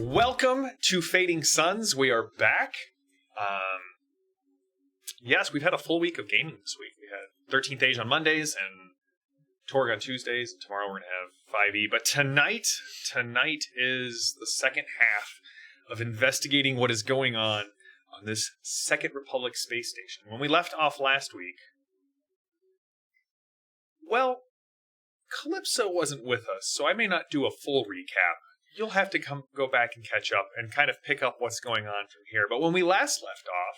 Welcome to Fading Suns. We are back. Yes, we've had a full week of gaming this week. We had 13th Age on Mondays and Torg on Tuesdays. Tomorrow we're going to have 5e. But tonight is the second half of investigating what is going on this Second Republic space station. When we left off last week, well, Calypso wasn't with us, so I may not do a full recap. You'll have to go back and catch up and kind of pick up what's going on from here. But when we last left off,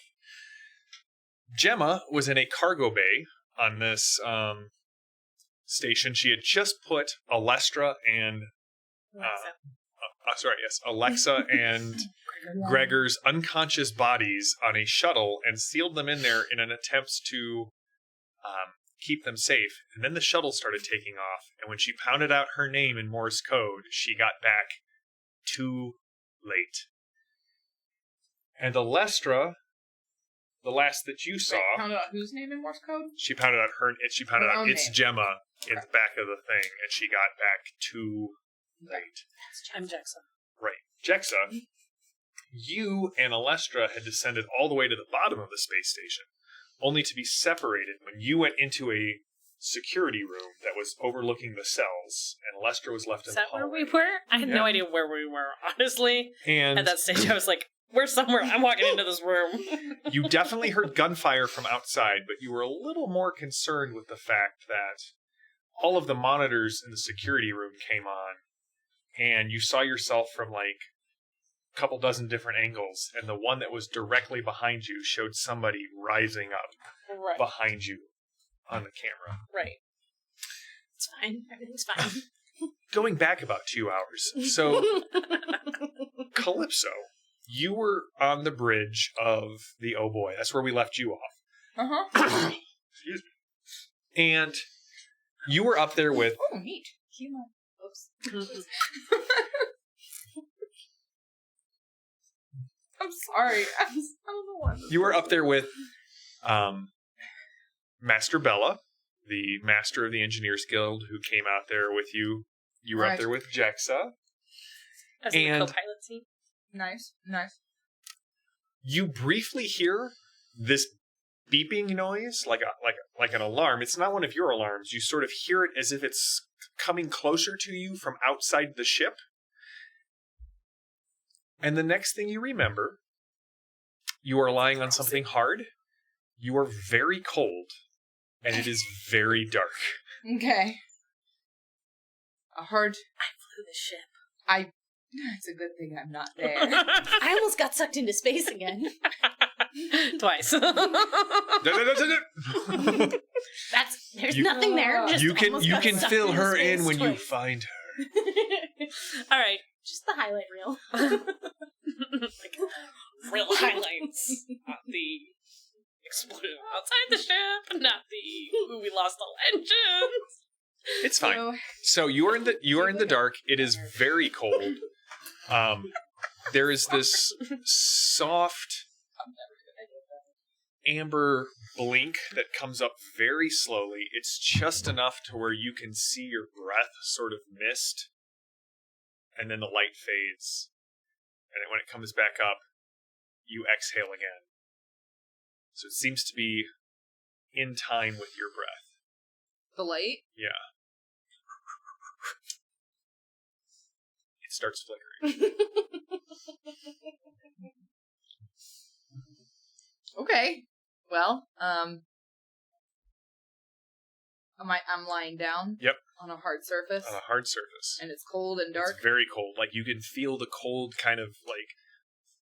Gemma was in a cargo bay on this station. She had just put Alexa and Alexa and Gregor's unconscious bodies on a shuttle and sealed them in there in an attempt to keep them safe. And then the shuttle started taking off, and when she pounded out her name in Morse code, she got back too late. And Alestra, the last that you saw, pounded out whose name in Morse code? She pounded out its name. Gemma in the back of the thing, and she got back too late. I'm Jexa. Right. Jexa, you and Alestra had descended all the way to the bottom of the space station, only to be separated when you went into a security room that was overlooking the cells, and Alestra was left in the hallway. Is that where we were? I had no idea where we were, honestly. And at that stage, I was like, we're somewhere. I'm walking into this room. You definitely heard gunfire from outside, but you were a little more concerned with the fact that all of the monitors in the security room came on, and you saw yourself from like a couple dozen different angles, and the one that was directly behind you showed somebody rising up behind you on the camera. Right. It's fine. Everything's fine. Going back about 2 hours. So, Calypso, you were on the bridge of the Oh Boii. That's where we left you off. Uh-huh. Excuse me. And you were up there with... Oh, neat. Oops. I'm sorry. I don't know why. You were up there with Master Bella, the master of the Engineers Guild, who came out there with you. You were up there with Jexa. As the co-pilot seat. Nice. You briefly hear this beeping noise, like an alarm. It's not one of your alarms. You sort of hear it as if it's coming closer to you from outside the ship. And the next thing you remember, you are lying on something hard. You are very cold, and it is very dark. Okay. I flew the ship. It's a good thing I'm not there. I almost got sucked into space again. Twice. There's nothing there. Just you can fill her in when you find her. All right. Just the highlight reel. Like, real highlights. Not the explosion outside the ship. Not the we lost all engines. It's fine. So you are in the dark. It is very cold. There is this soft amber blink that comes up very slowly. It's just enough to where you can see your breath sort of mist, and then the light fades. And then when it comes back up, you exhale again. So it seems to be in time with your breath. The light? Yeah. It starts flickering. Okay. Well, I'm lying down. Yep. On a hard surface. On a hard surface. And it's cold and dark. It's very cold. Like, you can feel the cold kind of, like,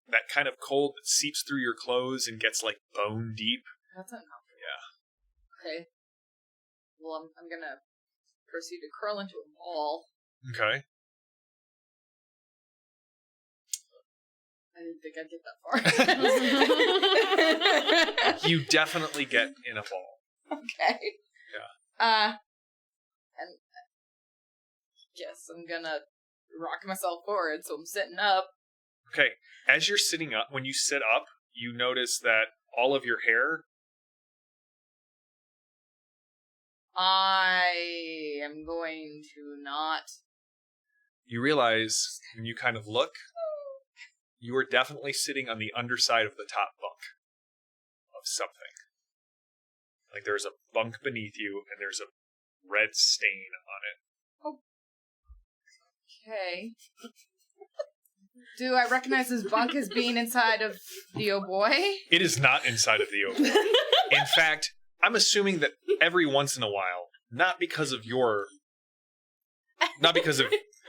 that kind of cold that seeps through your clothes and gets, like, bone deep. That's uncomfortable. Yeah. Okay. Well, I'm gonna proceed to curl into a ball. Okay. I didn't think I'd get that far. You definitely get in a ball. Okay. Yeah. And guess I'm gonna rock myself forward, so I'm sitting up. Okay. As you're sitting up, when you sit up, you notice that all of your hair... I am going to not... You realize, when you kind of look, You are definitely sitting on the underside of the top bunk of something. Like there's a bunk beneath you, and there's a red stain on it. Okay. Do I recognize this bunk as being inside of the Oh Boii? It is not inside of the Oh Boii. In fact, I'm assuming that every once in a while, not because of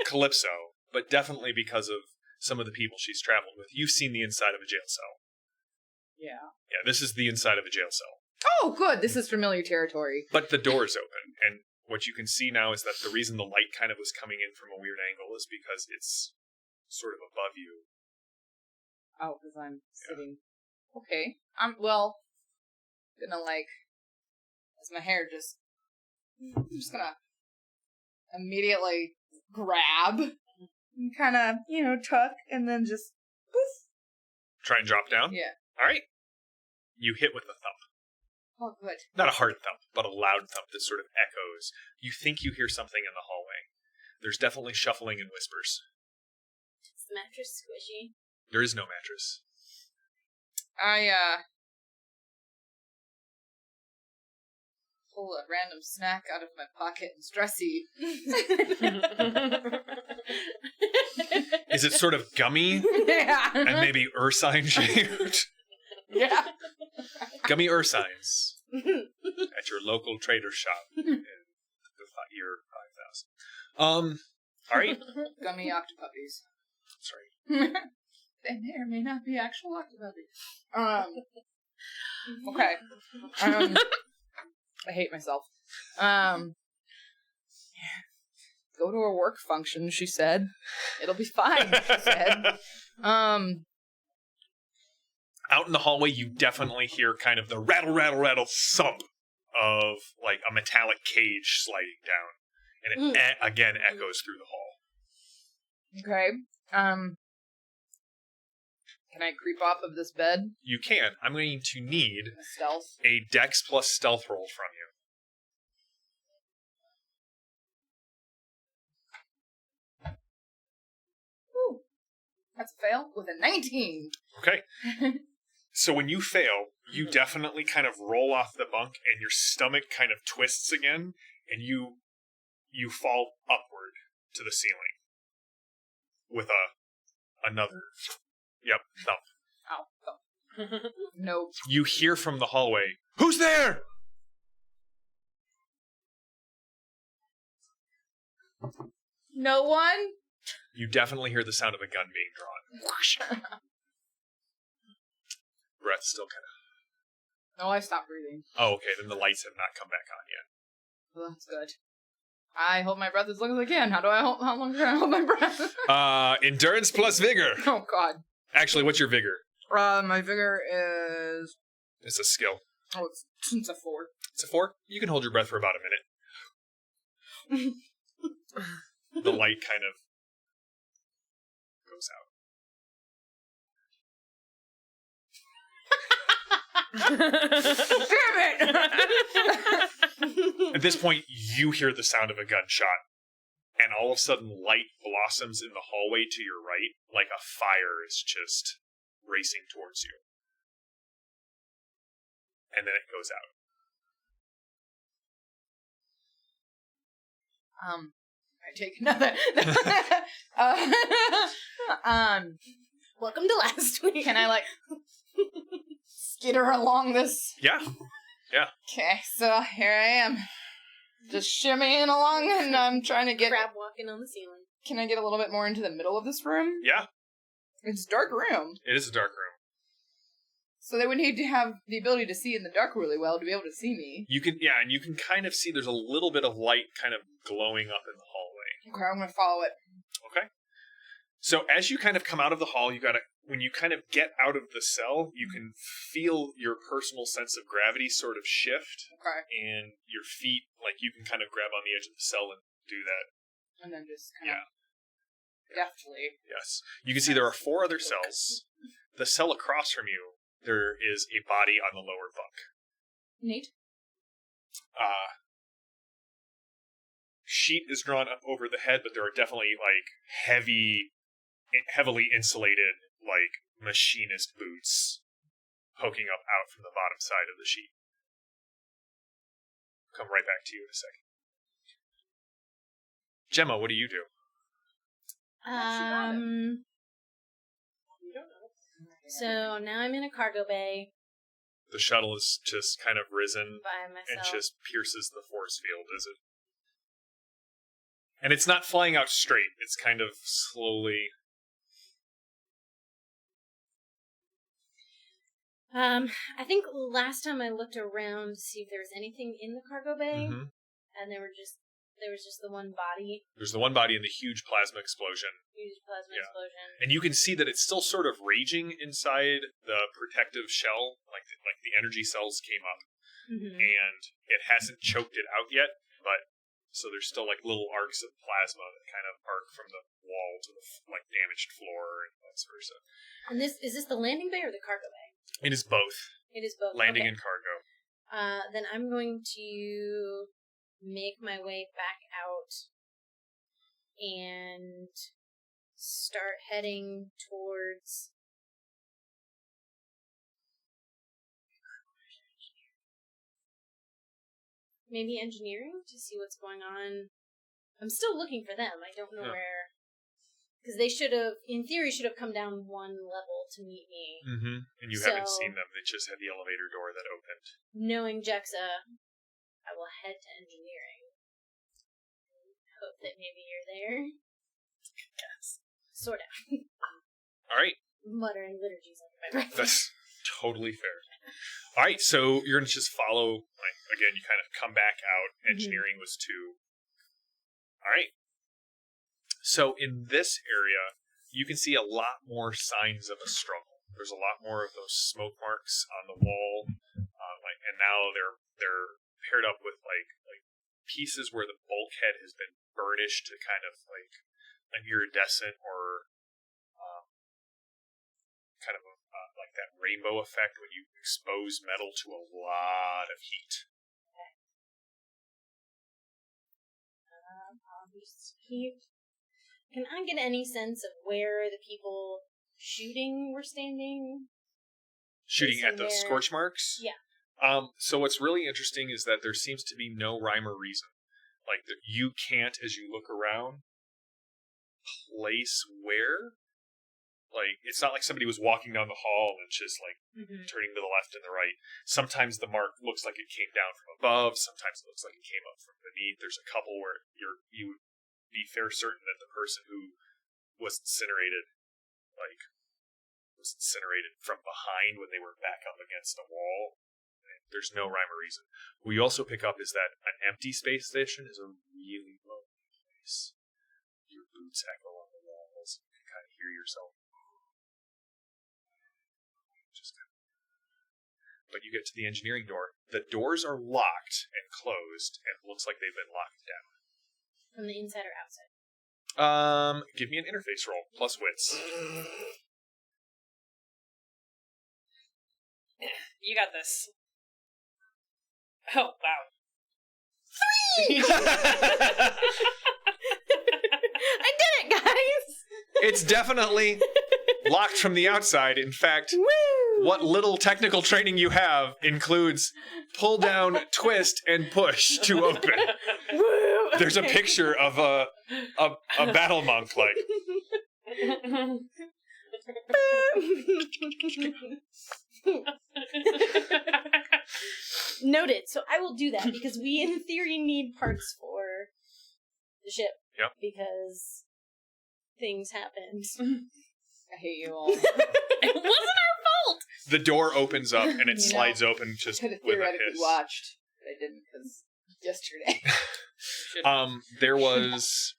Calypso, but definitely because of some of the people she's traveled with, you've seen the inside of a jail cell. Yeah. Yeah, this is the inside of a jail cell. Oh, good. This is familiar territory. But the door's open, and what you can see now is that the reason the light kind of was coming in from a weird angle is because it's sort of above you. Oh, because I'm sitting. Okay. I'm gonna as my hair I'm just gonna immediately grab and kind of, tuck and then just poof. Try and drop down? Yeah. All right. You hit with a thump. Oh, good. Not a hard thump, but a loud thump that sort of echoes. You think you hear something in the hallway. There's definitely shuffling and whispers. Is the mattress squishy? There is no mattress. I, pull a random snack out of my pocket and stress eat. Is it sort of gummy Yeah. and maybe ursine shaped? Yeah. Gummy ursines at your local trader shop in the year 5000. All right. Gummy octopuppies. Sorry. They may or may not be actual octopuppies. Okay. I hate myself. Go to a work function, she said. It'll be fine, she said. Out in the hallway, you definitely hear kind of the rattle, rattle, rattle thump of like a metallic cage sliding down. And it again echoes through the hall. Okay. Can I creep off of this bed? You can. I'm going to need Stealth. a Dex plus stealth roll from you. Ooh. That's a fail with a 19. Okay. So when you fail, you definitely kind of roll off the bunk and your stomach kind of twists again, and you fall upward to the ceiling with another thump. Ow. Nope. You hear from the hallway, "Who's there?" No one? You definitely hear the sound of a gun being drawn. Breath still kind of... No, I stopped breathing. Oh, okay, then the lights have not come back on yet. Well, that's good. I hold my breath as long as I can. How long can I hold my breath? Endurance plus vigor. Oh, God. Actually, what's your vigor? My vigor is... It's a skill. Oh, it's a 4. It's a 4? You can hold your breath for about a minute. The light kind of goes out. Damn it! At this point, you hear the sound of a gunshot, and all of a sudden, light blossoms in the hallway to your right, like a fire is just racing towards you. And then it goes out. I take another. Welcome to last week. Can I skitter along this? Yeah. Okay, so here I am, just shimmying along, and I'm trying to get. Crab walking on the ceiling. Can I get a little bit more into the middle of this room? Yeah. It's a dark room. It is a dark room. So they would need to have the ability to see in the dark really well to be able to see me. You can kind of see there's a little bit of light kind of glowing up in the hallway. Okay, I'm gonna follow it. Okay. So as you kind of come out of the hall, when you kind of get out of the cell, you can feel your personal sense of gravity sort of shift. Okay. And your feet, you can kind of grab on the edge of the cell and do that. And then just kind of deftly. Yes. You can see there are 4 other cells. The cell across from you, there is a body on the lower bunk. Neat. Sheet is drawn up over the head, but there are definitely heavily insulated like machinist boots poking up out from the bottom side of the sheet. Come right back to you in a second. Gemma, what do you do? So now I'm in a cargo bay The shuttle is just kind of risen by and myself. just pierces the force field, is it? And it's not flying out straight. It's kind of slowly. I think last time I looked around to see if there was anything in the cargo bay, Mhm. and there was just the one body, There's the one body in the huge plasma explosion. huge plasma Yeah. explosion. And you can see that it's still sort of raging inside the protective shell, like the energy cells came up, Mm-hmm. and it hasn't choked it out yet. But so there's still like little arcs of plasma that kind of arc from the wall to the like damaged floor and vice versa. And is this the landing bay or the cargo bay? It is both It is both. landing Okay. and cargo. Then I'm going to make my way back out and start heading towards. Maybe engineering to see what's going on. I'm still looking for them. I don't know Yeah. where. Because they should have, in theory, should have come down one level to meet me. Mm-hmm. And you So- haven't seen them. They just had the elevator door that opened. Knowing Jexa, I will head to engineering. Hope that maybe you're there. Yes. Sort of. All right. Muttering liturgies under my breath. That's totally fair. All right, so you're going to just follow, like, again, you kind of come back out. Engineering was 2. All right. So in this area, you can see a lot more signs of a struggle. There's a lot more of those smoke marks on the wall, and now they're paired up with like pieces where the bulkhead has been burnished to kind of like an iridescent or kind of like that rainbow effect when you expose metal to a lot of heat. Can I get any sense of where the people shooting were standing? Shooting at Facing those there. scorch marks? Yeah. So what's really interesting is that there seems to be no rhyme or reason. Like, you can't, as you look around, place where. Like, it's not like somebody was walking down the hall and just, like, turning to the left and the right. Sometimes the mark looks like it came down from above. Sometimes it looks like it came up from beneath. There's a couple where you would be fair certain that the person who was incinerated from behind when they were back up against a wall. There's no rhyme or reason. What you also pick up is that an empty space station is a really lonely place. Your boots echo on the walls. You can kind of hear yourself. But you get to the engineering door. The doors are locked and closed, and it looks like they've been locked down. From the inside or outside? Give me an interface roll, plus wits. You got this. Oh, wow. I did it, guys! It's definitely locked from the outside. In fact, Woo! what little technical training you have includes pull down, twist, and push to open. Woo! There's a picture of a battle monk, like. Noted. So I will do that because we, in theory, need parts for the ship. Yep. Because things happened. I hate you all. It wasn't our fault! The door opens up and it You know, slides open just Could have with a theoretically hiss. watched, but I didn't because yesterday. There was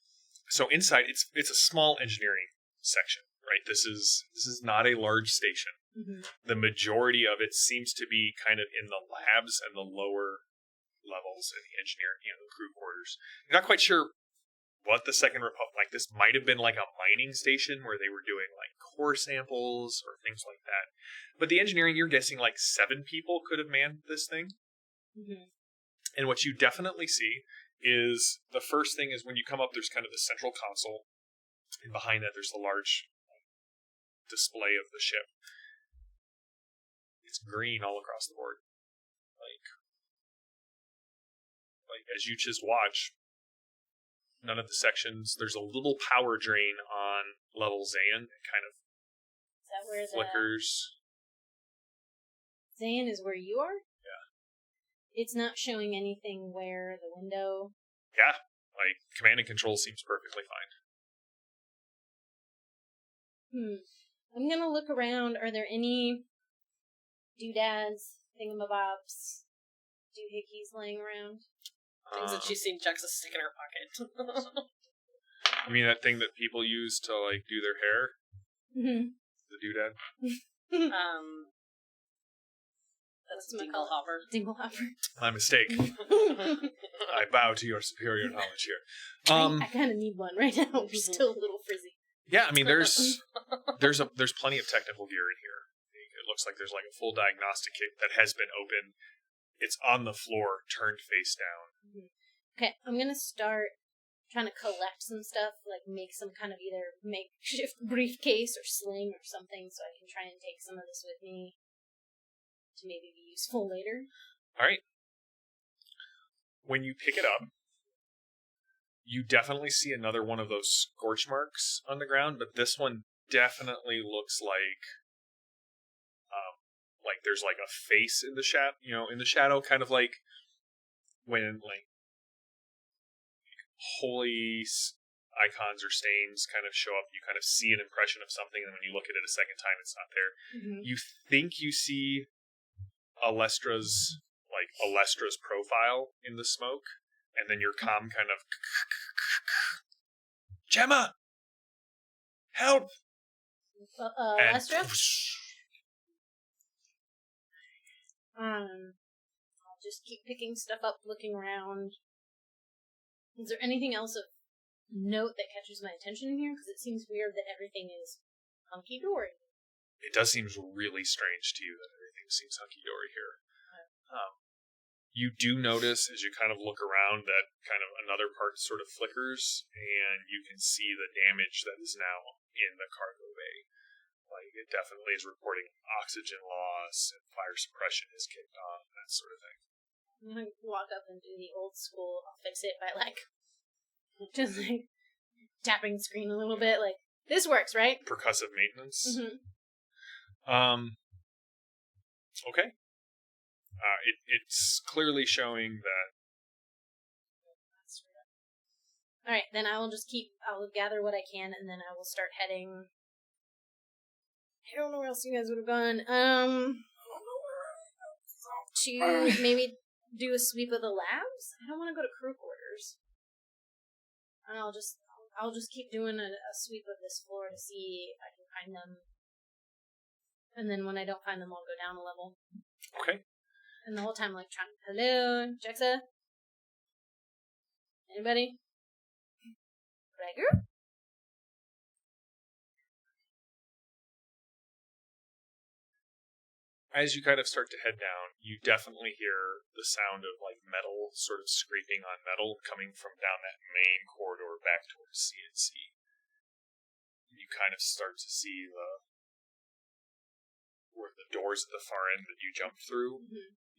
so inside it's a small engineering section, right? This is not a large station. Mm-hmm. The majority of it seems to be kind of in the labs and the lower levels in the engineering, the crew quarters. You're not quite sure what the Second Republic, like this might have been like a mining station where they were doing like core samples or things like that. But the engineering, you're guessing like 7 people could have manned this thing. Mm-hmm. And what you definitely see is the first thing is when you come up, there's kind of the central console. And behind that, there's the large display of the ship. It's green all across the board. Like as you just watch, none of the sections. There's a little power drain on level Zayn. It kind of Is that where flickers. Zayn is where you are? Yeah. It's not showing anything where the window... Yeah. Like, command and control seems perfectly fine. I'm gonna look around. Are there any doodads, thingamabobs, doohickeys laying around? Things that she's seen Jexa stick in her pocket. You mean that thing that people use to, like, do their hair? Mm-hmm. The doodad? That's Dinglehopper. Dinglehopper. My mistake. I bow to your superior knowledge here. I kind of need one right now. We're still a little frizzy. Yeah, I mean, there's plenty of technical gear in here. It looks like there's like a full diagnostic kit that has been opened. It's on the floor, turned face down. Okay, I'm gonna start trying to collect some stuff, like make some kind of either makeshift briefcase or sling or something, so I can try and take some of this with me to maybe be useful later. All right. When you pick it up, you definitely see another one of those scorch marks on the ground, but this one definitely looks like there's like a face in the shadow, kind of like when like holy icons or stains kind of show up. You kind of see an impression of something, and then when you look at it a second time, it's not there. Mm-hmm. You think you see Alestra's profile in the smoke, and then your comm kind of Gemma, help! Alestra? I'll just keep picking stuff up, looking around. Is there anything else of note that catches my attention in here? Because it seems weird that everything is hunky-dory. It does seem really strange to you that everything seems hunky-dory here. You do notice, as you kind of look around, that kind of another part sort of flickers, and you can see the damage that is now in the cargo bay. Like, it definitely is reporting oxygen loss, and fire suppression is kicked on, that sort of thing. I'm gonna walk up and do the old school, I'll fix it by, like, just, like, tapping the screen a little bit, like, this works, right? Percussive maintenance? Mm-hmm. Okay. It's clearly showing that... Alright, then I will gather what I can, and then I will start heading... I don't know where else you guys would have gone. To maybe do a sweep of the labs? I don't want to go to crew quarters. And I'll just keep doing a sweep of this floor to see if I can find them. And then when I don't find them, I'll go down a level. Okay. And the whole time, like, trying, hello, Jexa? Anybody? Gregor? As you kind of start to head down, you definitely hear the sound of, like, metal sort of scraping on metal coming from down that main corridor back towards CNC. And you kind of start to see where the doors at the far end that you jumped through,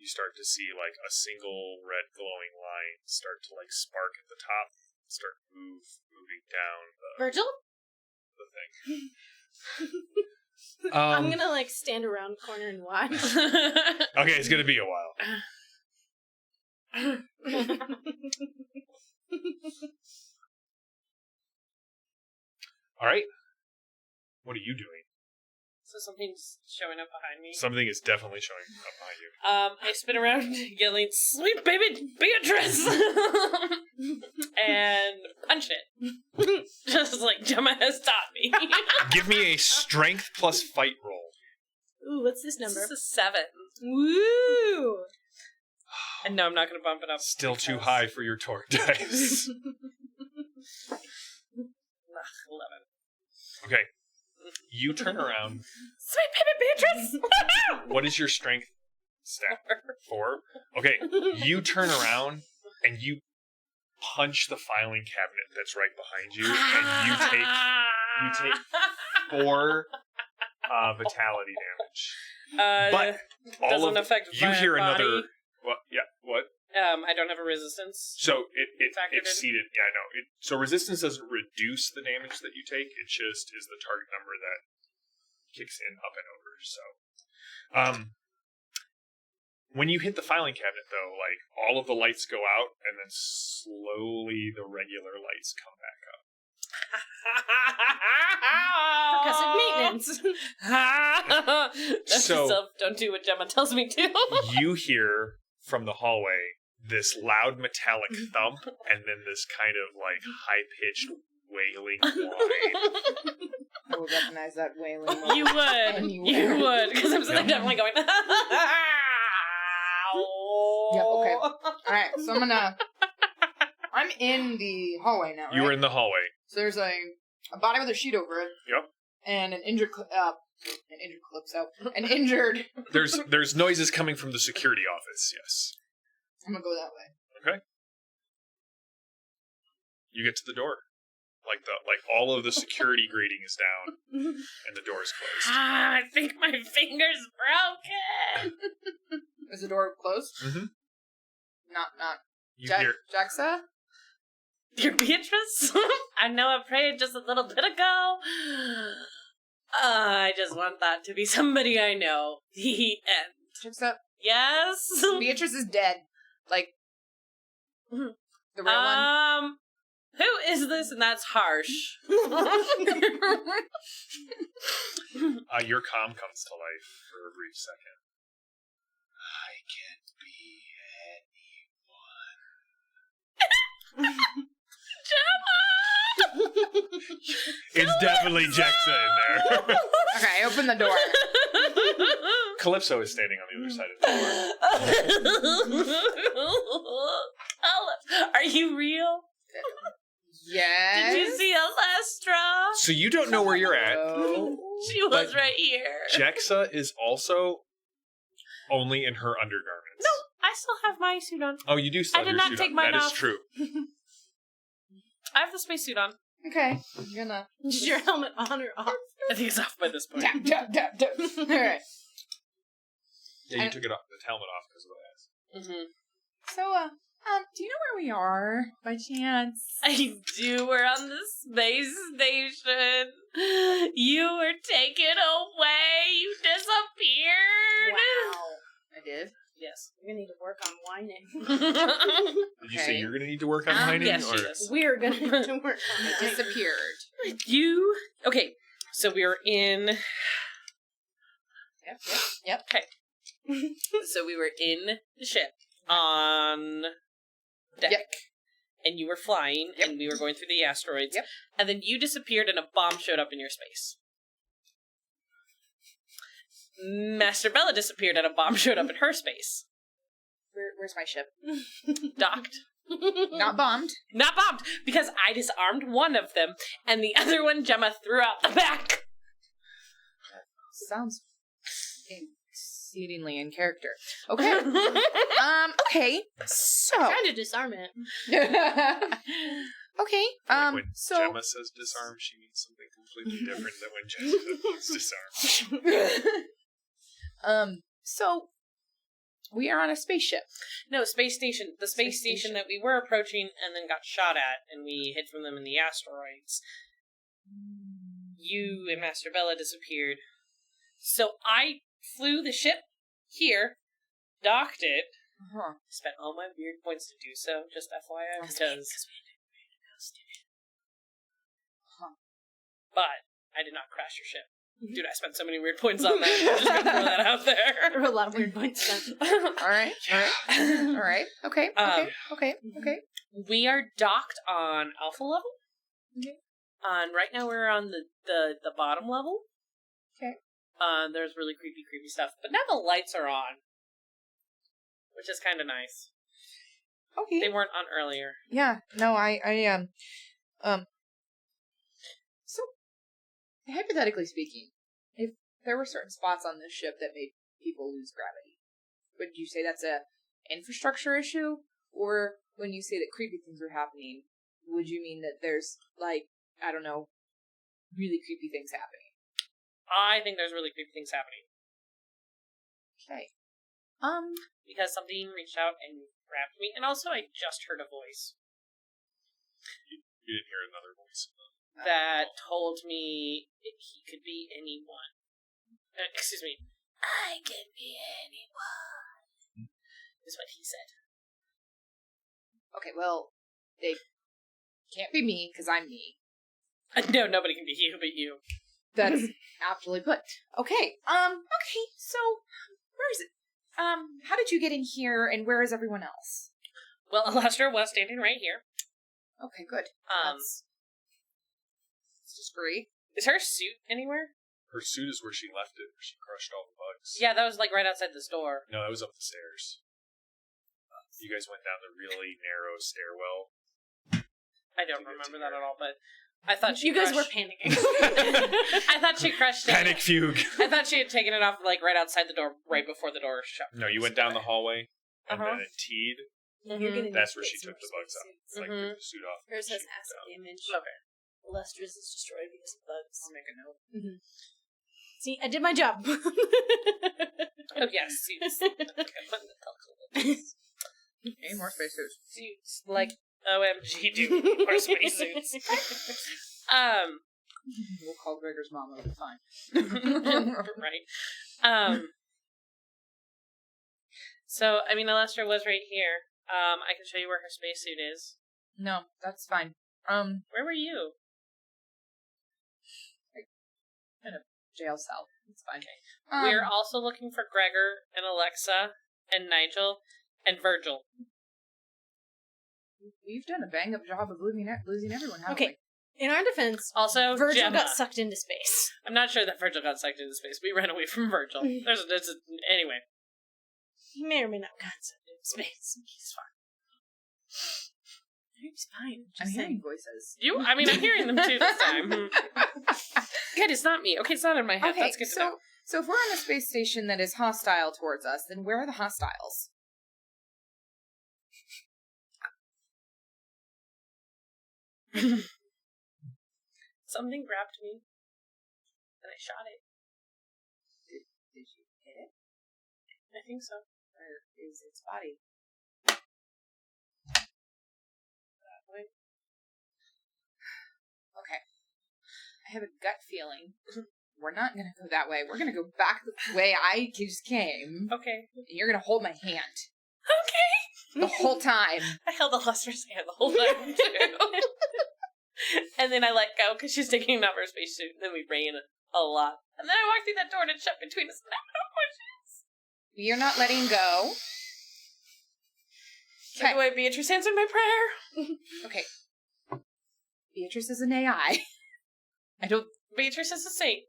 you start to see, like, a single red glowing line start to, like, spark at the top, start moving down Virgil? the thing. I'm gonna, like, stand around the corner and watch. Okay, it's gonna be a while. Alright. What are you doing? So something's showing up behind me. Something is definitely showing up behind you. I spin around yelling, "Sweet baby Beatrice!" and punch it. Just like Gemma has taught me. Give me a strength plus fight roll. Ooh, what's this number? This is 7. Woo! And no, I'm not going to bump it up. Still too high for your torque dice. 11. Okay. You turn around. Sweet baby Beatrice! What is your strength stat? 4? Okay. You turn around and you punch the filing cabinet that's right behind you, and you take 4 vitality damage. But doesn't affect you my hear body. another. What? Yeah. What? I don't have a resistance. So it Factored in? exceeded. Yeah, I know. So resistance doesn't reduce the damage that you take. It just is the target number that kicks in up and over. So, when you hit the filing cabinet, though, like all of the lights go out, and then slowly the regular lights come back up. Percussive maintenance. So don't do what Gemma tells me to. You hear from the hallway this loud metallic thump, and then this kind of like high pitched wailing whine. I would recognize that wailing. You would. You would. Because I'm sitting definitely going. Yep, okay. Alright, so I'm in the hallway now, right? You were in the hallway. So there's a body with a sheet over it. Yep. And an injured An injured. There's noises coming from the security office, yes. I'm gonna go that way. Okay. You get to the door. Like all of the security grating is down and the door is closed. I think my finger's broken. Is the door closed? Mm-hmm. Not You hear Jaxa? Dear Beatrice, I know I prayed just a little bit ago. I just want that to be somebody I know. The end. Jaxa? Yes? Beatrice is dead. Like, the real one? Who is this? And that's harsh. your comm comes to life for a brief second. I can be anyone. It's definitely Jexa in there. Okay, I open the door. Calypso is standing on the other side of the door. Calypso, are you real? Yes. Did you see Alestra? So you don't know where you're at. She was But right here. Jexa is also only in her undergarments. No, I still have my suit on. Oh, you do still I have did your not suit take on. mine That off. is true. I have the spacesuit on. Okay. I'm gonna... Is your helmet on or off? I think it's off by this point. Tap, tap, tap, tap. Alright. Yeah, you took it off, the helmet off because of the ass. Mm-hmm. So, do you know where we are, by chance? I do. We're on the space station. You were taken away. You disappeared. Wow. I did? Yes. We're gonna need to work on whining. Did you say you're going to need to work on mining? Yes, or? she is. We're gonna need to work on I whining. disappeared. Okay, so we were in... Yep. Okay. So we were in the ship on deck. Yep. And you were flying, Yep. and we were going through the asteroids. Yep. And then you disappeared, and a bomb showed up in your space. Master Bella disappeared, and a bomb showed up in her space. Where's my ship? Docked. Not bombed. Not bombed, because I disarmed one of them, and the other one Gemma threw out the back. Sounds exceedingly in character. Okay. Okay. So. Trying to disarm it. Okay. Like when So. Gemma says disarm, she means something completely different than when Jessica means disarm. So. We are on a spaceship. No, space station. The space station that we were approaching and then got shot at, and we hid from them in the asteroids. You and Master Bella disappeared. So I flew the ship here, docked it, Uh-huh. spent all my weird points to do so, just FYI, because... But I did not crash your ship. Dude, I spent so many weird points on that. I'm just gonna throw that out There there. were a lot of weird points spent. All right. All right. Okay. Okay. We are docked on alpha level. Okay. Right now we're on the bottom level. Okay. There's really creepy stuff, but now the lights are on, which is kind of nice. Okay. They weren't on earlier. Yeah. No, So, hypothetically speaking, if there were certain spots on this ship that made people lose gravity, would you say that's a infrastructure issue? Or when you say that creepy things are happening, would you mean that there's, like, I don't know, really creepy things happening? I think there's really creepy things happening. Okay. Because something reached out and grabbed me, and also I just heard a voice You didn't hear another voice. that told me he could be anyone. Excuse me. I can be anyone. Is what he said. Okay, well, they can't be me, because I'm me. No, nobody can be you but you. That's aptly put. Okay, okay, so, where is it? How did you get in here, and where is everyone else? Well, Alastra was standing right here. Okay, good. That's just great. Is her suit anywhere? Her suit is where she left it, where she crushed all the bugs. Yeah, that was like right outside this door. No, that was up the stairs. You guys went down the really narrow stairwell. I don't remember that at all, but I thought she You guys were crushed... panicking. I thought she crushed it. Panic fugue. I thought she had taken it off like right outside the door, right before the door shut. No, you went down the hallway, and Uh-huh. then it teed. You're getting That's to where get she some took the more bugs out. spacesuits. Like, took the suit off. Hers has She went acid down. damage. Okay. Lustra's is destroyed because of bugs. I'll make a note. See, I did my job. Oh, yes, suits. Okay, Any more spacesuits? suits. Like, OMG, dude. More spacesuits. We'll call Gregor's mom, it'll be fine. Right. So, I mean, Alastra was right here. I can show you where her spacesuit is. No, that's fine. Where were you? In a jail cell. It's fine. We're also looking for Gregor and Alexa and Nigel and Virgil. We've done a bang-up job of losing everyone, haven't Okay. In our defense, Also, Virgil Gemma. got sucked into space. I'm not sure that Virgil got sucked into space. We ran away from Virgil. Anyway. He may or may not have got sucked into space. He's fine. He's fine. I'm Just hearing saying. voices. I'm hearing them too this time. Good, it's not me. Okay, it's not in my head. Okay, That's good to know. so if we're on a space station that is hostile towards us, then where are the hostiles? Something grabbed me, and I shot it. Did you hit it? I think so. Where is its body? That way. Okay. I have a gut feeling. We're not going to go that way. We're going to go back the way I just came. Okay. And you're going to hold my hand. Okay. The whole time. I held Alustra's hand the whole time, too. And then I let go because she's taking off her spacesuit. And then we ran a lot. And then I walked through that door and it shut between us. And I don't know what it is. We are not letting go. By the way, Beatrice answered my prayer. Okay. Beatrice is an AI. I don't... Beatrice is a saint.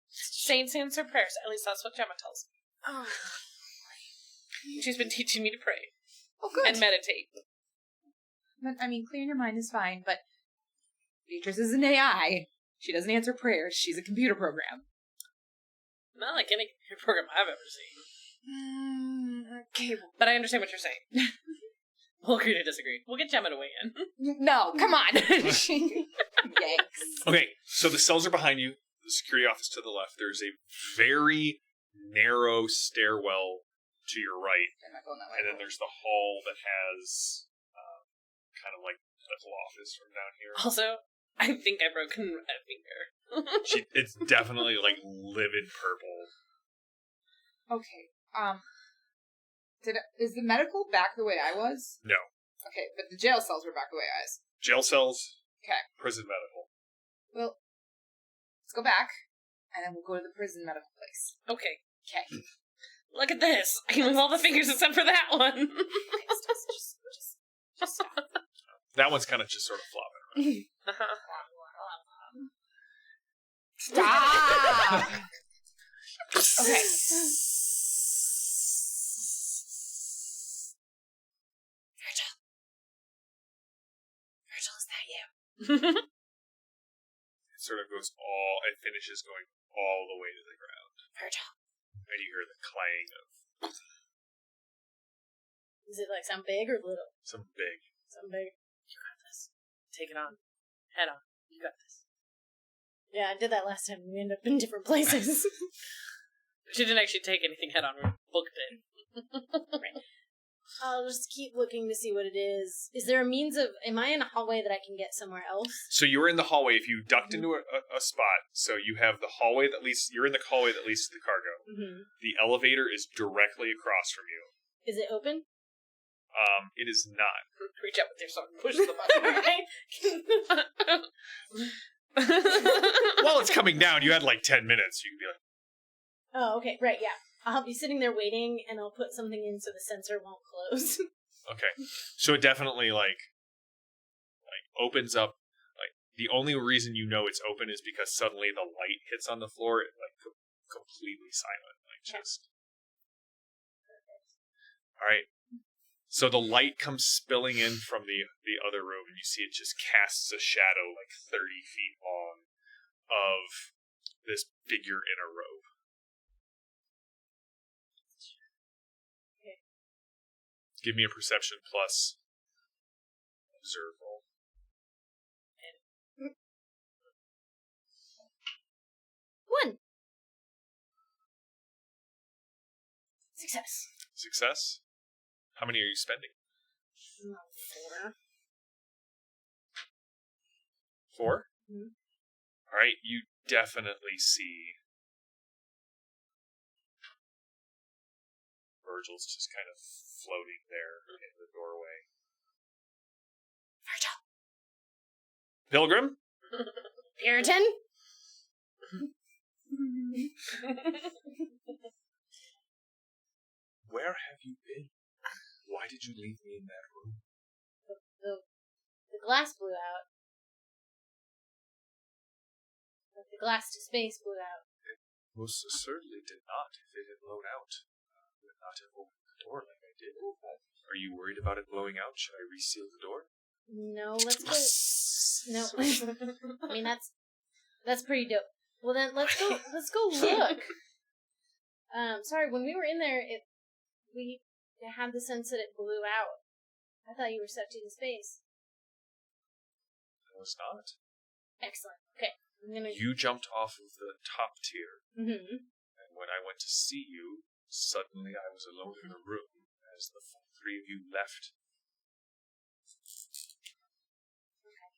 Saints answer prayers. At least that's what Gemma tells me. Oh. She's been teaching me to pray. Oh, good. And meditate. But, I mean, clearing your mind is fine, but Beatrice is an AI. She doesn't answer prayers. She's a computer program. Not like any computer program I've ever seen. Okay. But I understand what you're saying. We'll agree to disagree. We'll get Gemma to weigh in. No, come on. Yanks. Okay, so the cells are behind you. The security office to the left. There's a very narrow stairwell to your right. I'm not going that way. And then there's the hall that has kind of like medical office from down here. Also, I think I've broken a finger. It's definitely like livid purple. Okay. Is the medical back the way I was? No. Okay, but the jail cells were back the way I was. Jail cells. Okay. Prison medical. Well, let's go back, and then we'll go to the prison medical place. Okay. Okay. Look at this. I can move all the fingers except for that one. Just stop. That one's kind of just sort of flopping around. Stop! Okay. Virgil, is that you? It sort of goes it finishes going all the way to the ground. Virgil. And you hear the clang of Is it like some big or little? some big. Some big. You got this. Take it on. Head on. You got this. Yeah, I did that last time. We ended up in different places. She didn't actually take anything head on. We booked it. I'll just keep looking to see what it is. Is there a means of... Am I in a hallway that I can get somewhere else? So you're in the hallway. If you ducked into a spot, so you have the hallway that leads... You're in the hallway that leads to the cargo. Mm-hmm. The elevator is directly across from you. Is it open? It is not. Reach out with your sword and push the button. While it's coming down, you had like 10 minutes. You can be like, Oh, okay. Right, yeah. I'll be sitting there waiting, and I'll put something in so the sensor won't close. okay. So it definitely like opens up. Like the only reason you know it's open is because suddenly the light hits on the floor. It like completely silent. Like just. All right. So the light comes spilling in from the other room, and you see it just casts a shadow like 30 feet long of this figure in a robe. Okay. Give me a perception plus observe roll. One. Success. Success? How many are you spending? 4. 4? Mm-hmm. All right, you definitely see Virgil's just kind of floating there in the doorway. Virgil. Pilgrim? Puritan? Where have you been? Why did you leave me in that room? The glass blew out. The glass to space blew out. It most certainly did not. If it had blown out, I would not have opened the door like I did. Are you worried about it blowing out? Should I reseal the door? No, let's go. No, I mean that's pretty dope. Well then, let's go look. Sorry, when we were in there, we had the sense that it blew out. I thought you were sucked into space. I was not. Excellent. Okay, I'm gonna. You jumped off of the top tier, Mm-hmm. and when I went to see you, suddenly I was alone in a room as the 3 of you left. Okay.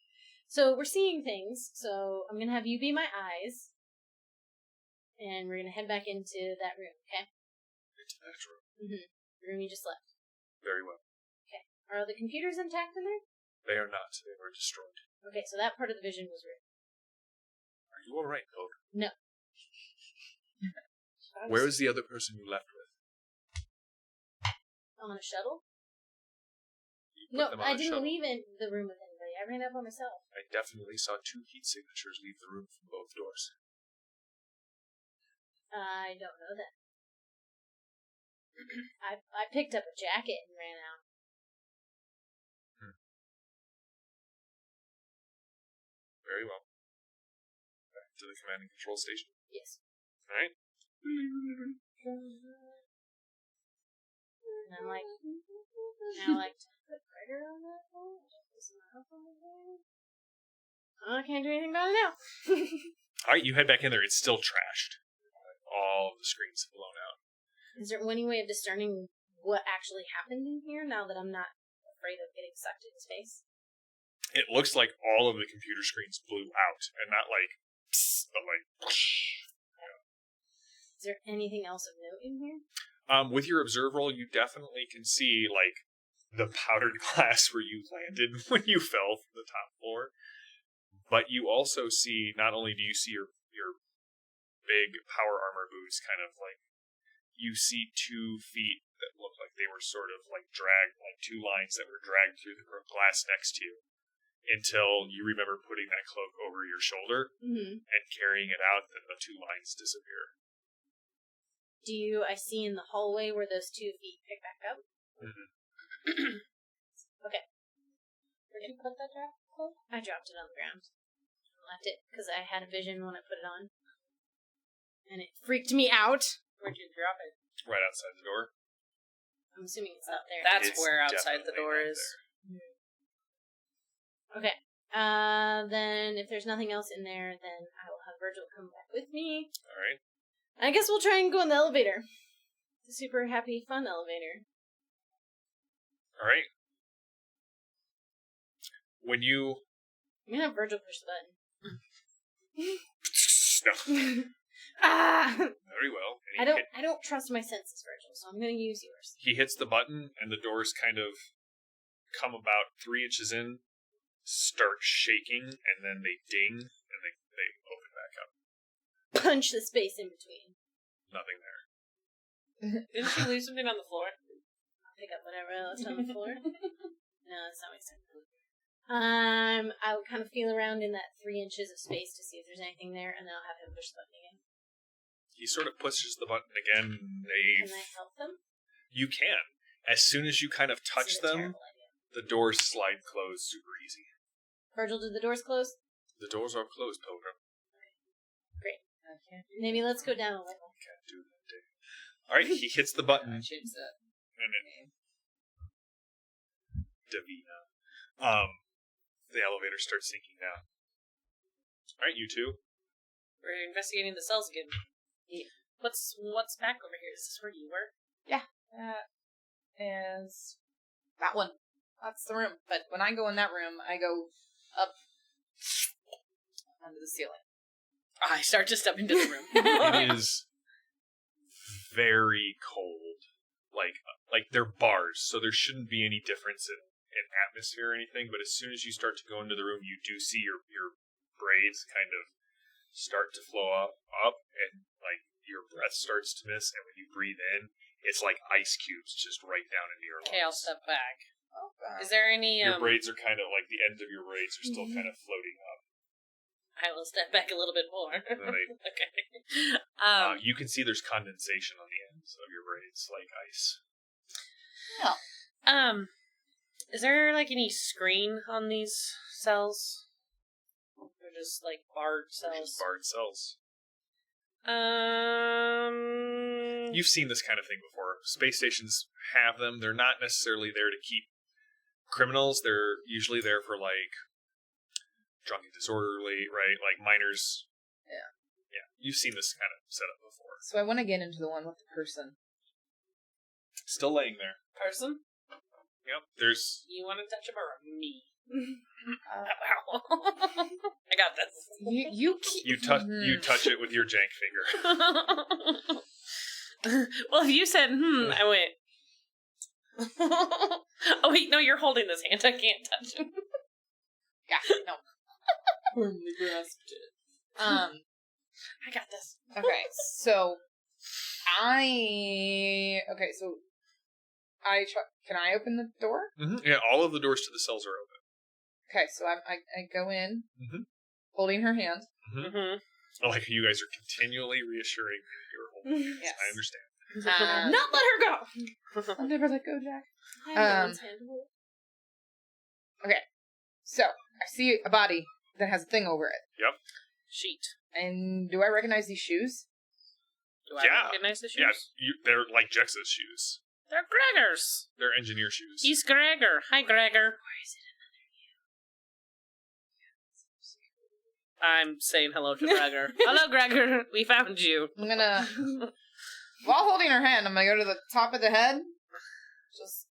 So we're seeing things. So I'm gonna have you be my eyes, and we're gonna head back into that room. Okay. Into that room. Mm-hmm. The room you just left. Very well. Okay. Are the computers intact in there? They are not. They were destroyed. Okay, so that part of the vision was real. Are you alright, Pilgrim? No. Where is the other person you left with? On a shuttle? You put No, them on I a didn't shuttle. leave in the room with anybody. I ran up on myself. I definitely saw 2 heat signatures leave the room from both doors. I don't know that. I picked up a jacket and ran out. Very well. Back to the command and control station. Yes. Alright. And I'm like, now I like to put Gregor on that phone. I can't do anything about it now. Alright, you head back in there. It's still trashed. All of the screens have blown out. Is there any way of discerning what actually happened in here now that I'm not afraid of getting sucked into space? It looks like all of the computer screens blew out. And not like, psst, but like, Is there anything else of note in here? with your observe roll, you definitely can see, like, the powdered glass where you landed when you fell from the top floor. But you also see, not only do you see your big power armor boots kind of like, you see 2 feet that look like they were sort of like dragged, like 2 lines that were dragged through the glass next to you. Until you remember putting that cloak over your shoulder and carrying it out, then the 2 lines disappear. I see in the hallway where those 2 feet pick back up? Mm-hmm. Okay. Where'd you put that cloak? I dropped it on the ground. Left it because I had a vision when I put it on. And it freaked me out. Where'd you drop it? Right outside the door. I'm assuming it's not there. That's It's where outside the definitely door not is. Okay. Then if there's nothing else in there, then I will Virgil come back with me. All right. I guess we'll try and go in the elevator. The super happy, fun elevator. All right. When you I'm gonna have Virgil push the button. no, Ah! very well. And I don't trust my senses, Virgil, so I'm gonna use yours. he hits the button, and the doors kind of come about 3 inches in, start shaking, and then they ding, and they open back up. Punch the space in between. Nothing there. Didn't she leave something on the floor? I'll pick up whatever else on the floor. No, that's not what I said. I'll kind of feel around in that 3 inches of space to see if there's anything there, and then I'll have him push the button again. He sort of pushes the button again. Can I help them? You can. As soon as you kind of touch This is a them, terrible idea. the doors slide closed super easy. Virgil, did the doors close? The doors are closed, Pilgrim. Great. I can't do Maybe let's go down a level. Can't do that, Dave. All right, he hits the button, I changed that. and it Davina. The elevator starts sinking down. All right, you two. We're investigating the cells again. Yeah. What's back over here? Is this where you were? That is that one. That's the room. But when I go in that room, I go up under the ceiling. I start to step into the room. It is very cold. Like they're bars, so there shouldn't be any difference in atmosphere or anything, but as soon as you start to go into the room, you do see your braids kind of start to flow up, and like your breath starts to miss, and when you breathe in, it's like ice cubes just right down into your lungs. Okay, I'll step back. Oh, God. Is there any Your braids are kind of like the ends of your braids are still kind of floating up. I will step back a little bit more. Right. Okay. You can see there's condensation on the ends of your braids, like ice. Is there like any screen on these cells? Or just like barred They're cells? just barred cells. Um, You've seen this kind of thing before. Space stations have them. They're not necessarily there to keep criminals. They're usually there for like drunk and disorderly, right? Like minors. Yeah. Yeah. You've seen this kind of setup before. So I want to get into the one with the person. Still laying there. person? Yep. There's You want to touch him or me? Uh, I got this. you keep... you touch it with your jank finger. Well, if you said, I went. Oh, wait, no, you're holding this hand. I can't touch him. Yeah, no. Firmly grasped it. I got this. Okay, so can I open the door? Mm-hmm. Yeah, all of the doors to the cells are open. Okay, so I go in, Mhm. holding her hand. Mm-hmm. Like you guys are continually reassuring me that you're holding hands. Yes. I understand. Not let her go! I'll never let go, Jack. I have one's hand. Okay, so I see a body that has a thing over it. Yep. Sheet. And do I recognize these shoes? Do I Yeah. recognize the shoes? Yeah, they're like Jexa's shoes. They're Gregor's. They're engineer shoes. He's Gregor. Hi, Gregor. Where is it? I'm saying hello to Gregor. Hello, Gregor. We found you. I'm gonna, while holding her hand, I'm gonna go to the top of the head. Just,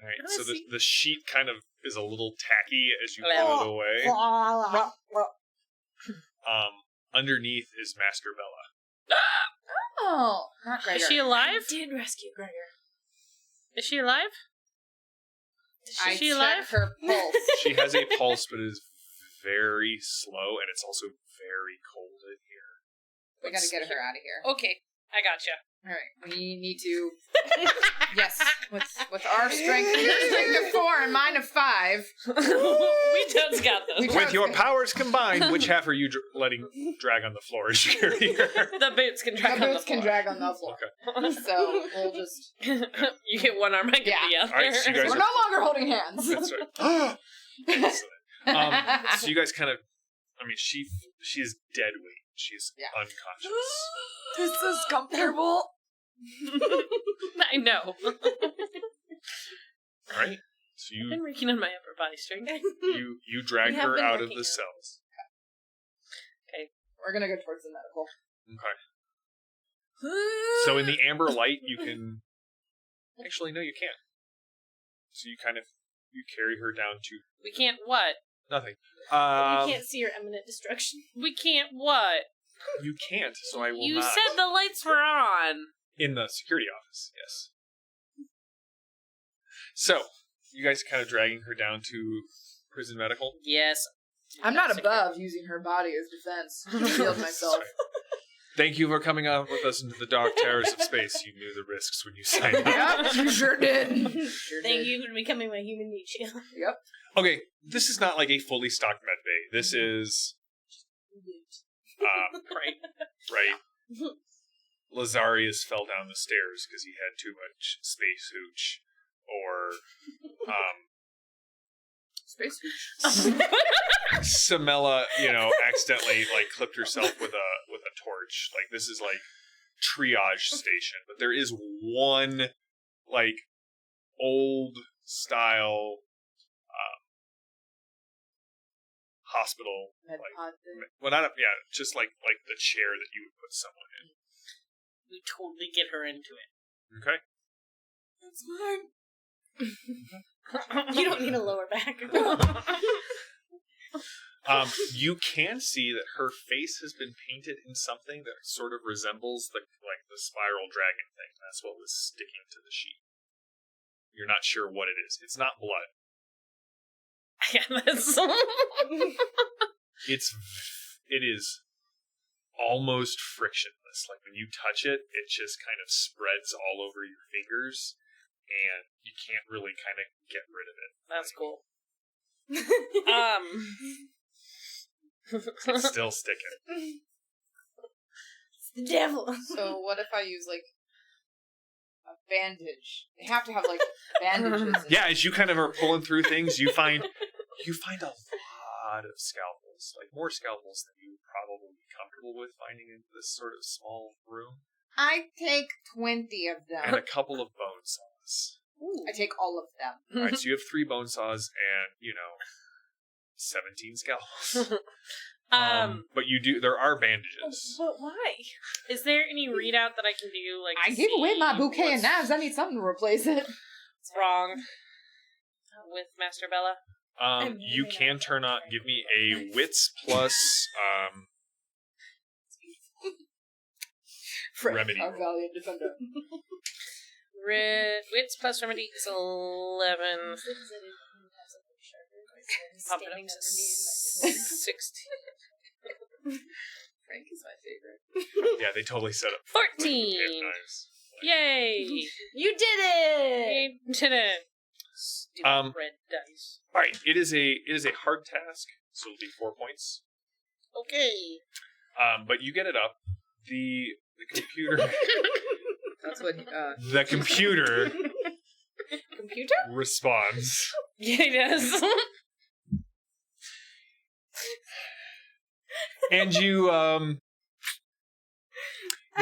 All right, Can I so see? the sheet kind of is a little tacky as you Yeah. pull it away. Underneath is Master Bella. oh, not Gregor. Is she alive? I did rescue Gregor. Is she alive? I Is she check alive? her pulse. She has a pulse, but it is very slow, and it's also very cold in here. We gotta get her out of here. Okay, I gotcha. All right, we need to. Yes, with our strength, your strength of 4 and mine of 5. We just got this. We With your powers combined, which half are you letting drag on the floor as you carry her? The boots can drag The on the boots can floor. drag on the floor. So we'll just. You get one arm, I get the other. All right, so you guys We're are- no longer holding hands. That's right. Excellent. So you guys kind of, I mean, she is dead weight. She's unconscious. This is comfortable. I know. All right. So I've been working on my upper body strength. you drag We have her been out of working the on it. cells. We're gonna go towards the medical. Okay. So in the amber light, you can... Actually, no, you can't. So you carry her down to... We can't what? Nothing. You can't see your imminent destruction. We can't what? You can't, so I will You not. said the lights were on. In the security office, yes. So, you guys are kind of dragging her down to prison medical? Yes. I'm not Secure. above using her body as defense to shield myself. Sorry. Thank you for coming out with us into the dark terrors of space. You knew the risks when you signed up. Yep, you sure did. Sure Thank did. you for becoming my human meat shield. Yep. Okay, this is not like a fully stocked med bay. This is... right. Lazarius fell down the stairs because he had too much space hooch. Or, Space hooch. Samela, accidentally clipped herself with a torch. Like, this is triage station, but there is one old style hospital. Well, not just like the chair that you would put someone in. We totally get her into it. Okay. That's fine. You don't need a lower back. You can see that her face has been painted in something that sort of resembles the spiral dragon thing. That's what was sticking to the sheet. You're not sure what it is. It's not blood. Yeah, that's... It is almost frictionless. Like when you touch it, it just kind of spreads all over your fingers, and you can't really kind of get rid of it. That's cool. It's still sticking. It's the devil. So what if I use a bandage? They have to have bandages. Yeah, as you kind of are pulling through things, you find a lot of scalpels, more scalpels than you would probably be comfortable with finding in this sort of small room, I take 20 of them. and a couple of bone saws. I take all of them. All right, so you have 3 bone saws and 17 scalpels. But there are bandages. But why? Is there any readout that I can do? I gave away my bouquet of knives. I need something to replace it. What's wrong with Master Bella? You can turn on. Give me a wits plus remedy. Our valiant defender. Wits plus remedy is 11. Pump it up to 16. Frank is my favorite. Yeah, they totally set up. 14. Knives. Yay! You did it! We did it. Stupid red dice. All right, it is a hard task, so it'll be 4 points. Okay. But you get it up. The computer. That's what. The computer Computer? responds. Yeah, it does. And you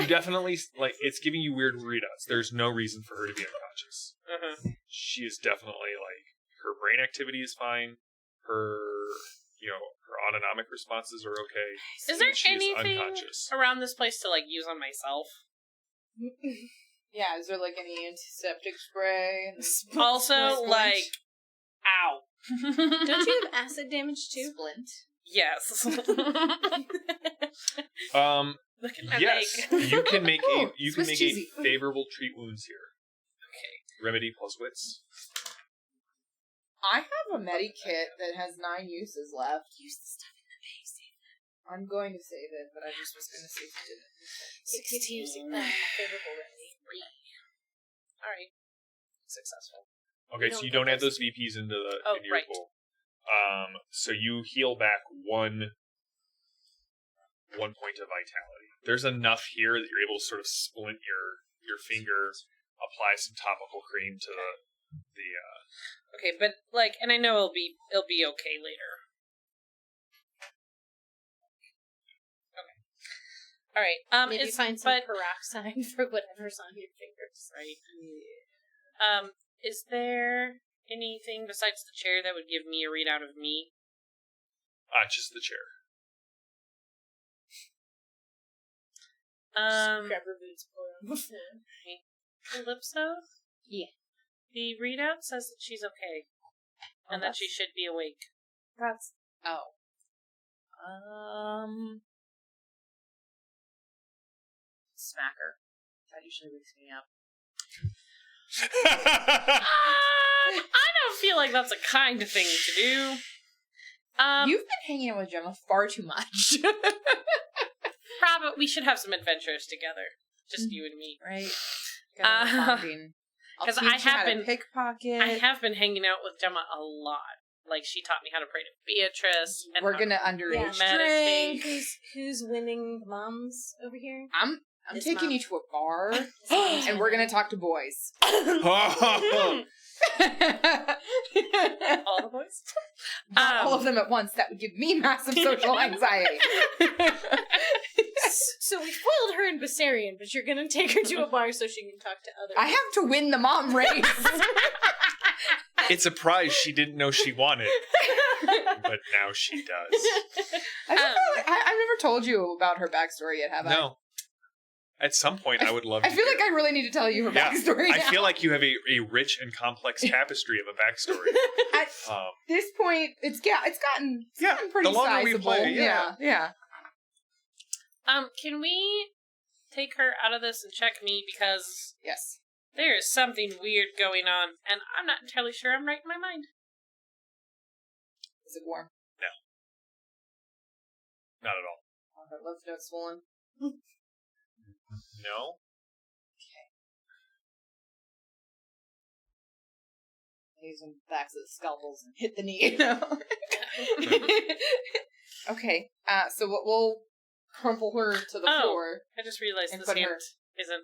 definitely it's giving you weird readouts. There's no reason for her to be unconscious. Uh-huh. She is definitely her brain activity is fine. Her her autonomic responses are okay. Is there She is anything unconscious. around this place to use on myself? Yeah, is there any antiseptic spray? Also, Splint? ow. Don't you have acid damage too? Splint? Yes. Look at my Yes, leg. you can make Oh, a Swiss cheesy. favorable treat wounds here. Okay. Remedy plus wits. I have a medikit that has 9 uses left. Use the stuff in the base. I'm going to save it, but I just was going to save it. 16. Favorable remedy. Alright. Successful. Okay, so you don't add those VPs into your right. pool. So you heal back one point of vitality. There's enough here that you're able to sort of splint your finger, apply some topical cream to the Okay, but and I know it'll be okay later. Okay. All right. Maybe find some peroxide for whatever's on your fingers. Right. Is there anything besides the chair that would give me a readout of me? Just the chair. Grab her boots, pull her on the floor. Calypso? Yeah. The readout says that she's okay. And that she should be awake. That's... Oh. Smack her. That usually wakes me up. I don't feel like that's a kind thing to do. You've been hanging out with Gemma far too much. Probably we should have some adventures together. Just you and me. Right. Because I have been pickpocket. I have been hanging out with Gemma a lot. Like, she taught me how to pray to Beatrice. And we're gonna underage meditate. drink. Who's winning the moms over here? I'm This taking mom. you to a bar, and we're gonna talk to boys. All the boys? Not all of them at once. That would give me massive social anxiety. So we spoiled her in Bessarion, but you're gonna take her to a bar so she can talk to others. I have to win the mom race. It's a prize she didn't know she wanted, but now she does. I've never told you about her backstory yet, have I? No. At some point, I would love to I feel hear like I really need to tell you her Yeah, backstory I now. feel like you have a rich and complex tapestry of a backstory. At this point, it's gotten pretty the longer we sizable. play, yeah. Can we take her out of this and check me? Because Yes. there is something weird going on, and I'm not entirely sure I'm right in my mind. Is it warm? Not at all. Oh, her lymph nodes swollen. No? Use them backs of the scalpels and hit the knee. Okay. So we'll crumple her to the floor. I just realized And this put hand her- isn't...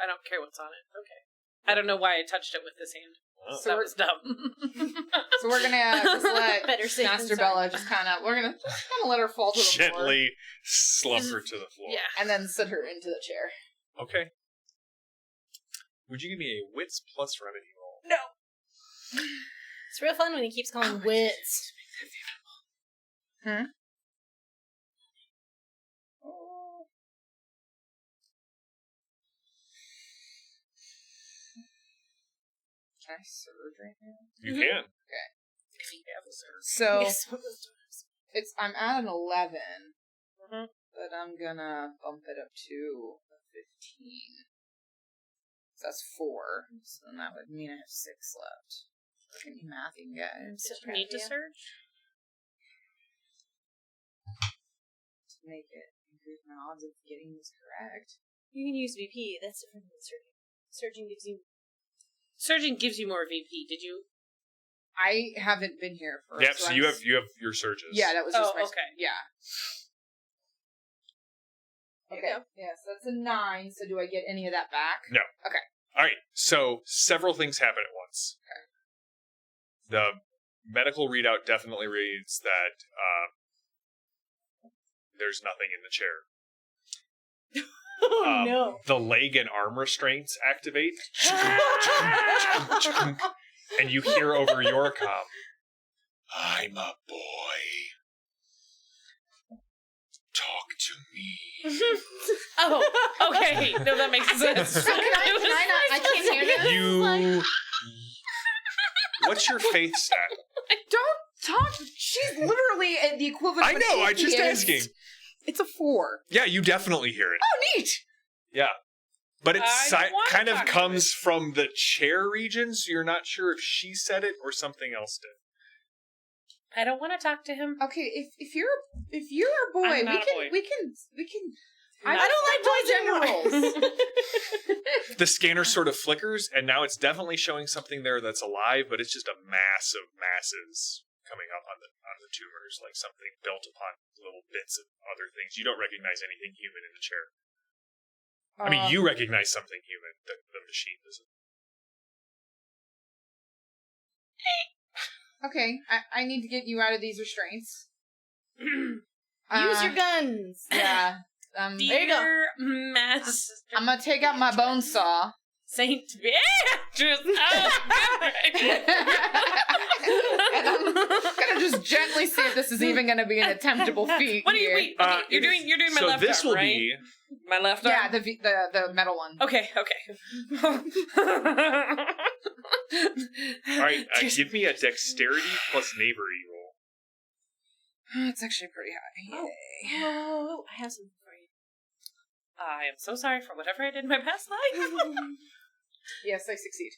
I don't care what's on it. Okay. I don't know why I touched it with this hand. Oh. So That we're- was dumb. So we're gonna just let Better safe than Master sorry. Bella just kind of let her fall to the floor Gently slump her to the floor. Yeah. and then sit her into the chair. Okay. Would you give me a wits plus remedy roll? It's real fun when he keeps calling wits. Can I surge right now? You can. If you have a surge. So Yes. I'm at an 11, Mhm. but I'm gonna bump it up to a 15. So that's 4. So then that would mean I have 6 left. Look at me mathing, guys. Did you need to surge? To make it increase my odds of getting this correct. You can use VP. That's different than surging. Surging gives you. Surging gives you more VP. Did you? I haven't been here for. Yep, so I'm you have your surges. Yeah, that was just Oh, my. okay. Yeah. There Okay. you go. Yeah, so that's a 9. So do I get any of that back? No. Okay. Alright, so several things happen at once. Okay. The medical readout definitely reads that there's nothing in the chair. Oh no. The leg and arm restraints activate. And you hear over your comm, I'm a boy. Talk to me. Oh, okay. No, that makes sense. So can I not? I can't hear this. You. What's your faith stat? Don't talk. She's literally at the equivalent. I of an know, I'm just atheist. asking. It's a 4. Yeah, you definitely hear it. Oh, neat. Yeah. But it I don't wanna kind of talk to comes from the chair region, so you're not sure if she said it or something else did. I don't want to talk to him. Okay, if you're a boy, I'm not a boy. we can. I don't like boys and girls. The scanner sort of flickers, and now it's definitely showing something there that's alive, but it's just a mass of masses coming up on the tumors, like something built upon little bits of other things. You don't recognize anything human in the chair. I mean, you recognize something human. The machine doesn't. Okay, I need to get you out of these restraints. Use your guns. Yeah. There you go. Master. I'm gonna take out my bone saw Saint Beatrice. Oh, And I'm gonna just gently see if this is even gonna be an attemptable feat. What do you here. mean? Okay, you're doing my left this arm, will right? be My left arm. Yeah, the metal one. Okay. all right. Give me a dexterity plus knavery roll. It's actually pretty high. Yay. Oh, I have something for you. I am so sorry for whatever I did in my past life. Yes, I succeed.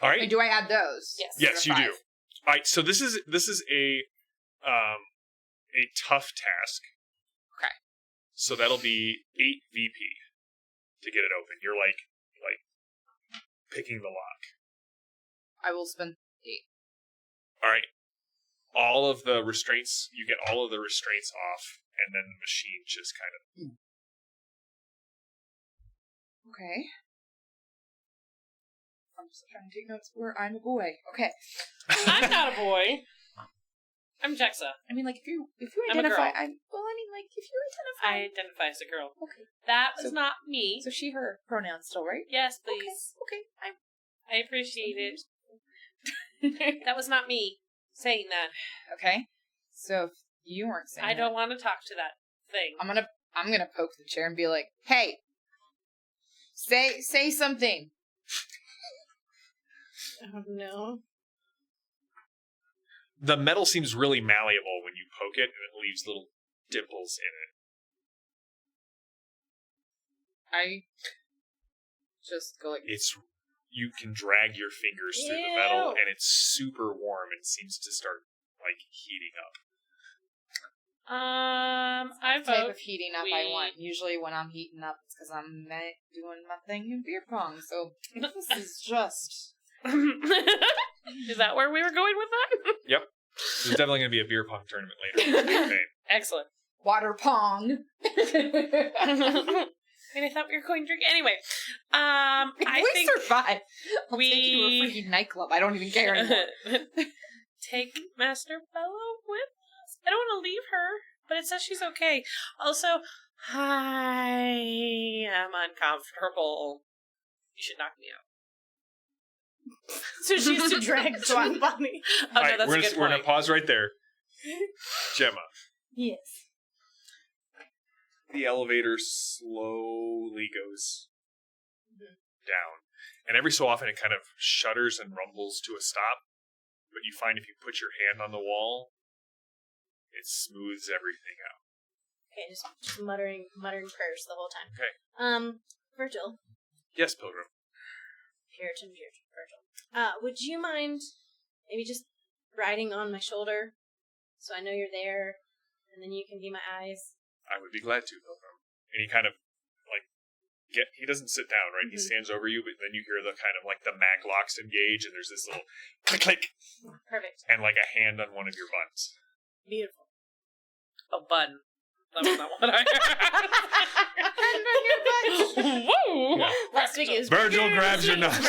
All And right. do I add those? Yes. Yes, you Five. do. All right. So this is a tough task. Okay. So that'll be 8 VP to get it open. You're like picking the lock. I will spend 8. All right. All of the restraints, you get all of the restraints off, and then the machine just kind of. Okay. I'm just trying to take notes where I'm a boy. Okay. I'm not a boy. I'm Jexa. I mean, like, if you I'm a identify, girl. if you identify. I identify as a girl. Okay. That was So- not me. So she, her pronouns still, right? Yes, please. Okay. I appreciate it. That was not me saying that. Okay. So if you weren't saying I don't want to talk to that thing. I'm gonna poke the chair and be like, "Hey, say something." Oh no. The metal seems really malleable when you poke it, and it leaves little dimples in it. I just go like, You can drag your fingers through the metal, and it's super warm and seems to start heating up. I "What type vote of heating up I want. Usually when I'm heating up, it's because I'm doing my thing in beer pong. So this is just." Is that where we were going with that? Yep. There's definitely going to be a beer pong tournament later in the campaign. Excellent. Water pong. I thought we were going to drink anyway. I we think survive. I'll take you to a freaking nightclub. I don't even care anymore. take Master Bello with us. I don't want to leave her, but it says she's okay. Also, I am uncomfortable. You should knock me out. So she has to drag Swan Bunny. Oh, All no, right, that's a good we're going point. to pause right there. Gemma. Yes. The elevator slowly goes down. And every so often it kind of shudders and rumbles to a stop. But you find if you put your hand on the wall, it smooths everything out. Okay, just muttering prayers the whole time. Okay. Virgil. Yes, Pilgrim. Virgil. Would you mind maybe just riding on my shoulder so I know you're there, and then you can be my eyes? I would be glad to, Pilgrim. And he kind of, he doesn't sit down, right? He stands over you, but then you hear the kind of, the mag locks engage, and there's this little click, click, Perfect. and a hand on one of your buttons. Beautiful. A bun. That was not what I heard. Woo! Yeah. Last week is Virgil grabs your nuts.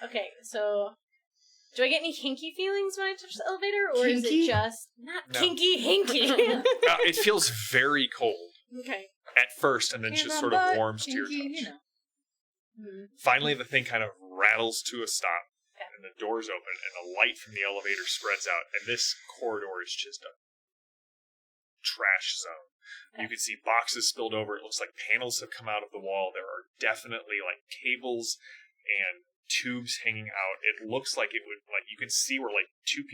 Okay, so do I get any kinky feelings when I touch the elevator, or is Kinky? it just not No. kinky hinky? It feels very cold Okay. at first, and then just sort of warms to your touch. Finally, the thing kind of rattles to a stop, and the doors open, and the light from the elevator spreads out, and this corridor is just a trash zone. You can see boxes spilled over. It looks like panels have come out of the wall. There are definitely cables and tubes hanging out. It looks like it would you can see where two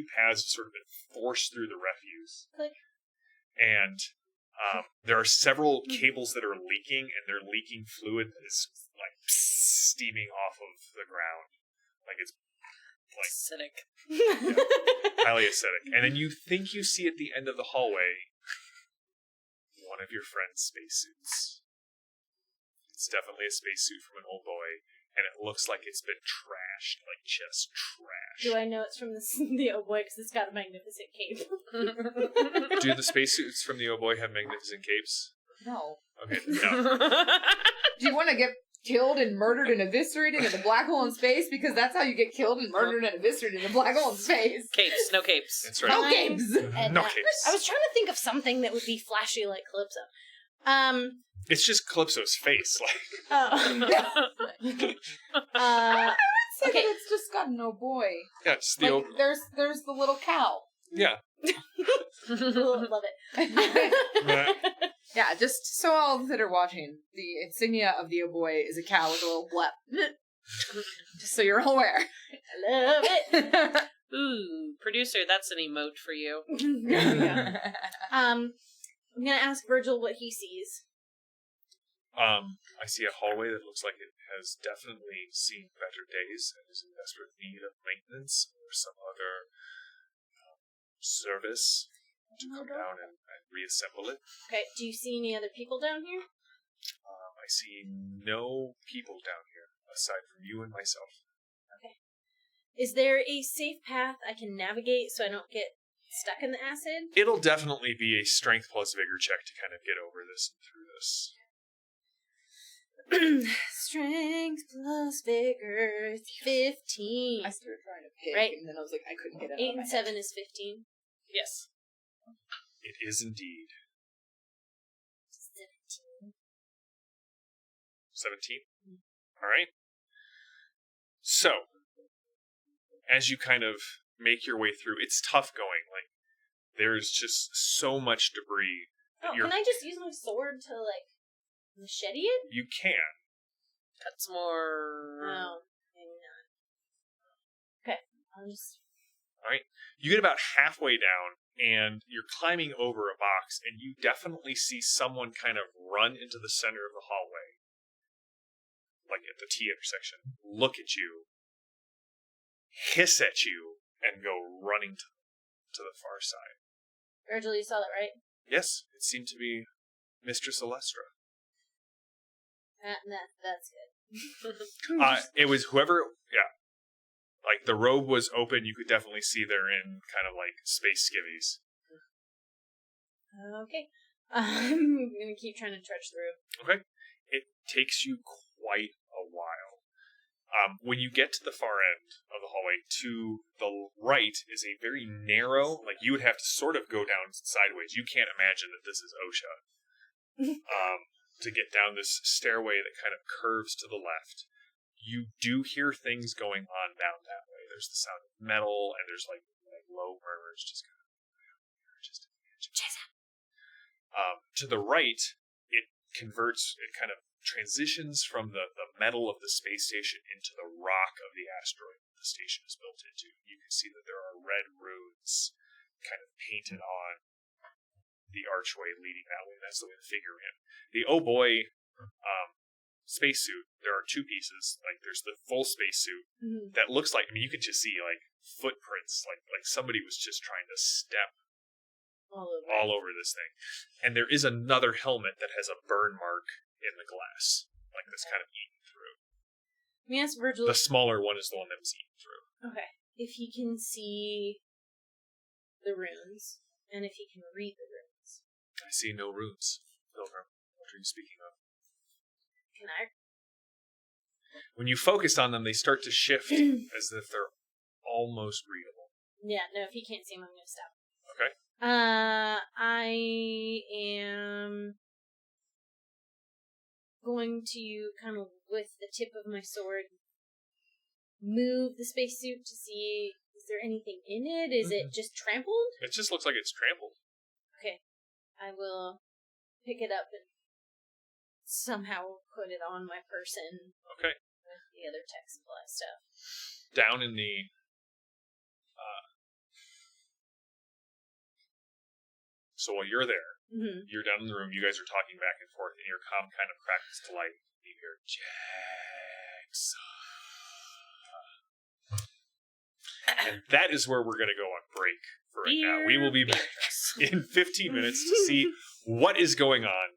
paths have sort of been forced through the refuse. Click. And there are several cables that are leaking, and they're leaking fluid that is steaming off of the ground. It's Acidic. highly acidic. And then you think you see at the end of the hallway one of your friend's spacesuits. It's definitely a spacesuit from an old boy, and it looks like it's been trashed, just trashed. Do I know it's from the Oh Boii because it's got a magnificent cape? Do the spacesuits from the Oh Boii have magnificent capes? No. Okay, no. Do you want to get killed and murdered and eviscerated in the black hole in space because that's how you get killed and murdered and eviscerated in the black hole in space. Capes, no capes. That's right. No games. No capes. I was trying to think of something that would be flashy like Calypso. It's just Calypso's face. Like, Say Okay. that it's just got an Oh Boy. yeah, it's the Like, there's the little cow. yeah. Love it. Yeah, just so all that are watching, the insignia of the Oh Boy is a cow with a little blep. Just so you're aware. I love it. Ooh, producer, that's an emote for you. There we go. I'm gonna ask Virgil what he sees. I see a hallway that looks like it has definitely seen better days and is in desperate need of maintenance or some other service to come down and reassemble it. Okay, do you see any other people down here? I see no people down here aside from you and myself. Is there a safe path I can navigate so I don't get stuck in the acid? It'll definitely be a strength plus vigor check to kind of get over this and through this. Strength plus vigor, 15. I started trying to pick, Right. and then I was like, I couldn't get it 8 out of my and head. 7 is 15. Yes. It is indeed. 17? Alright. So, as you kind of make your way through, it's tough going. Like, there's just so much debris. Oh, You're- can I just use my sword to, like, machete it? You can. Cut some more. No, maybe not. Okay, I'll just... You get about halfway down, and you're climbing over a box, and you definitely see someone kind of run into the center of the hallway, like at the T intersection, look at you, hiss at you, and go running to the far side. Virgil, you saw that, right? Yes, it seemed to be Mistress Alestra. That's good. It was whoever, yeah. Like, the robe was open, you could definitely see they're in kind of like space skivvies. Okay. I'm gonna keep trying to trudge through. Okay. It takes you quite a while. When you get to the far end of the hallway, to the right is a very narrow, like you would have to sort of go down sideways. You can't imagine that this is OSHA. To get down this stairway that kind of curves to the left. You do hear things going on down that way. There's the sound of metal, and there's like low murmurs just kind of just to the right, it kind of transitions from the metal of the space station into the rock of the asteroid that the station is built into. You can see that there are red runes kind of painted on the archway leading that way. That's the way the figure in. The Oh Boii spacesuit, there are two pieces. Like, there's the full spacesuit that looks like, I mean, you can just see like footprints, like somebody was just trying to step all over this thing. And there is another helmet that has a burn mark in the glass, like that's kind of eaten through. Let me ask Virgil. The smaller one is the one that was eaten through. Okay. If he can see the runes, and if he can read the runes. I see no runes, Pilgrim. What are you speaking of? Can I? When you focus on them, they start to shift as if they're almost readable. Yeah, no, if he can't see him, I'm going to stop. Okay. I am going to kind of, with the tip of my sword, move the spacesuit to see, is there anything in it? Is it just trampled? It just looks like it's trampled. Okay. I will pick it up and somehow put it on my person. Okay. With the other tech supply stuff. Down in the so while you're there, you're down in the room, you guys are talking back and forth, and your comm kind of crackles to light. You hear Jackson. And that is where we're going to go on break for right now. We will be back in 15 minutes to see what is going on.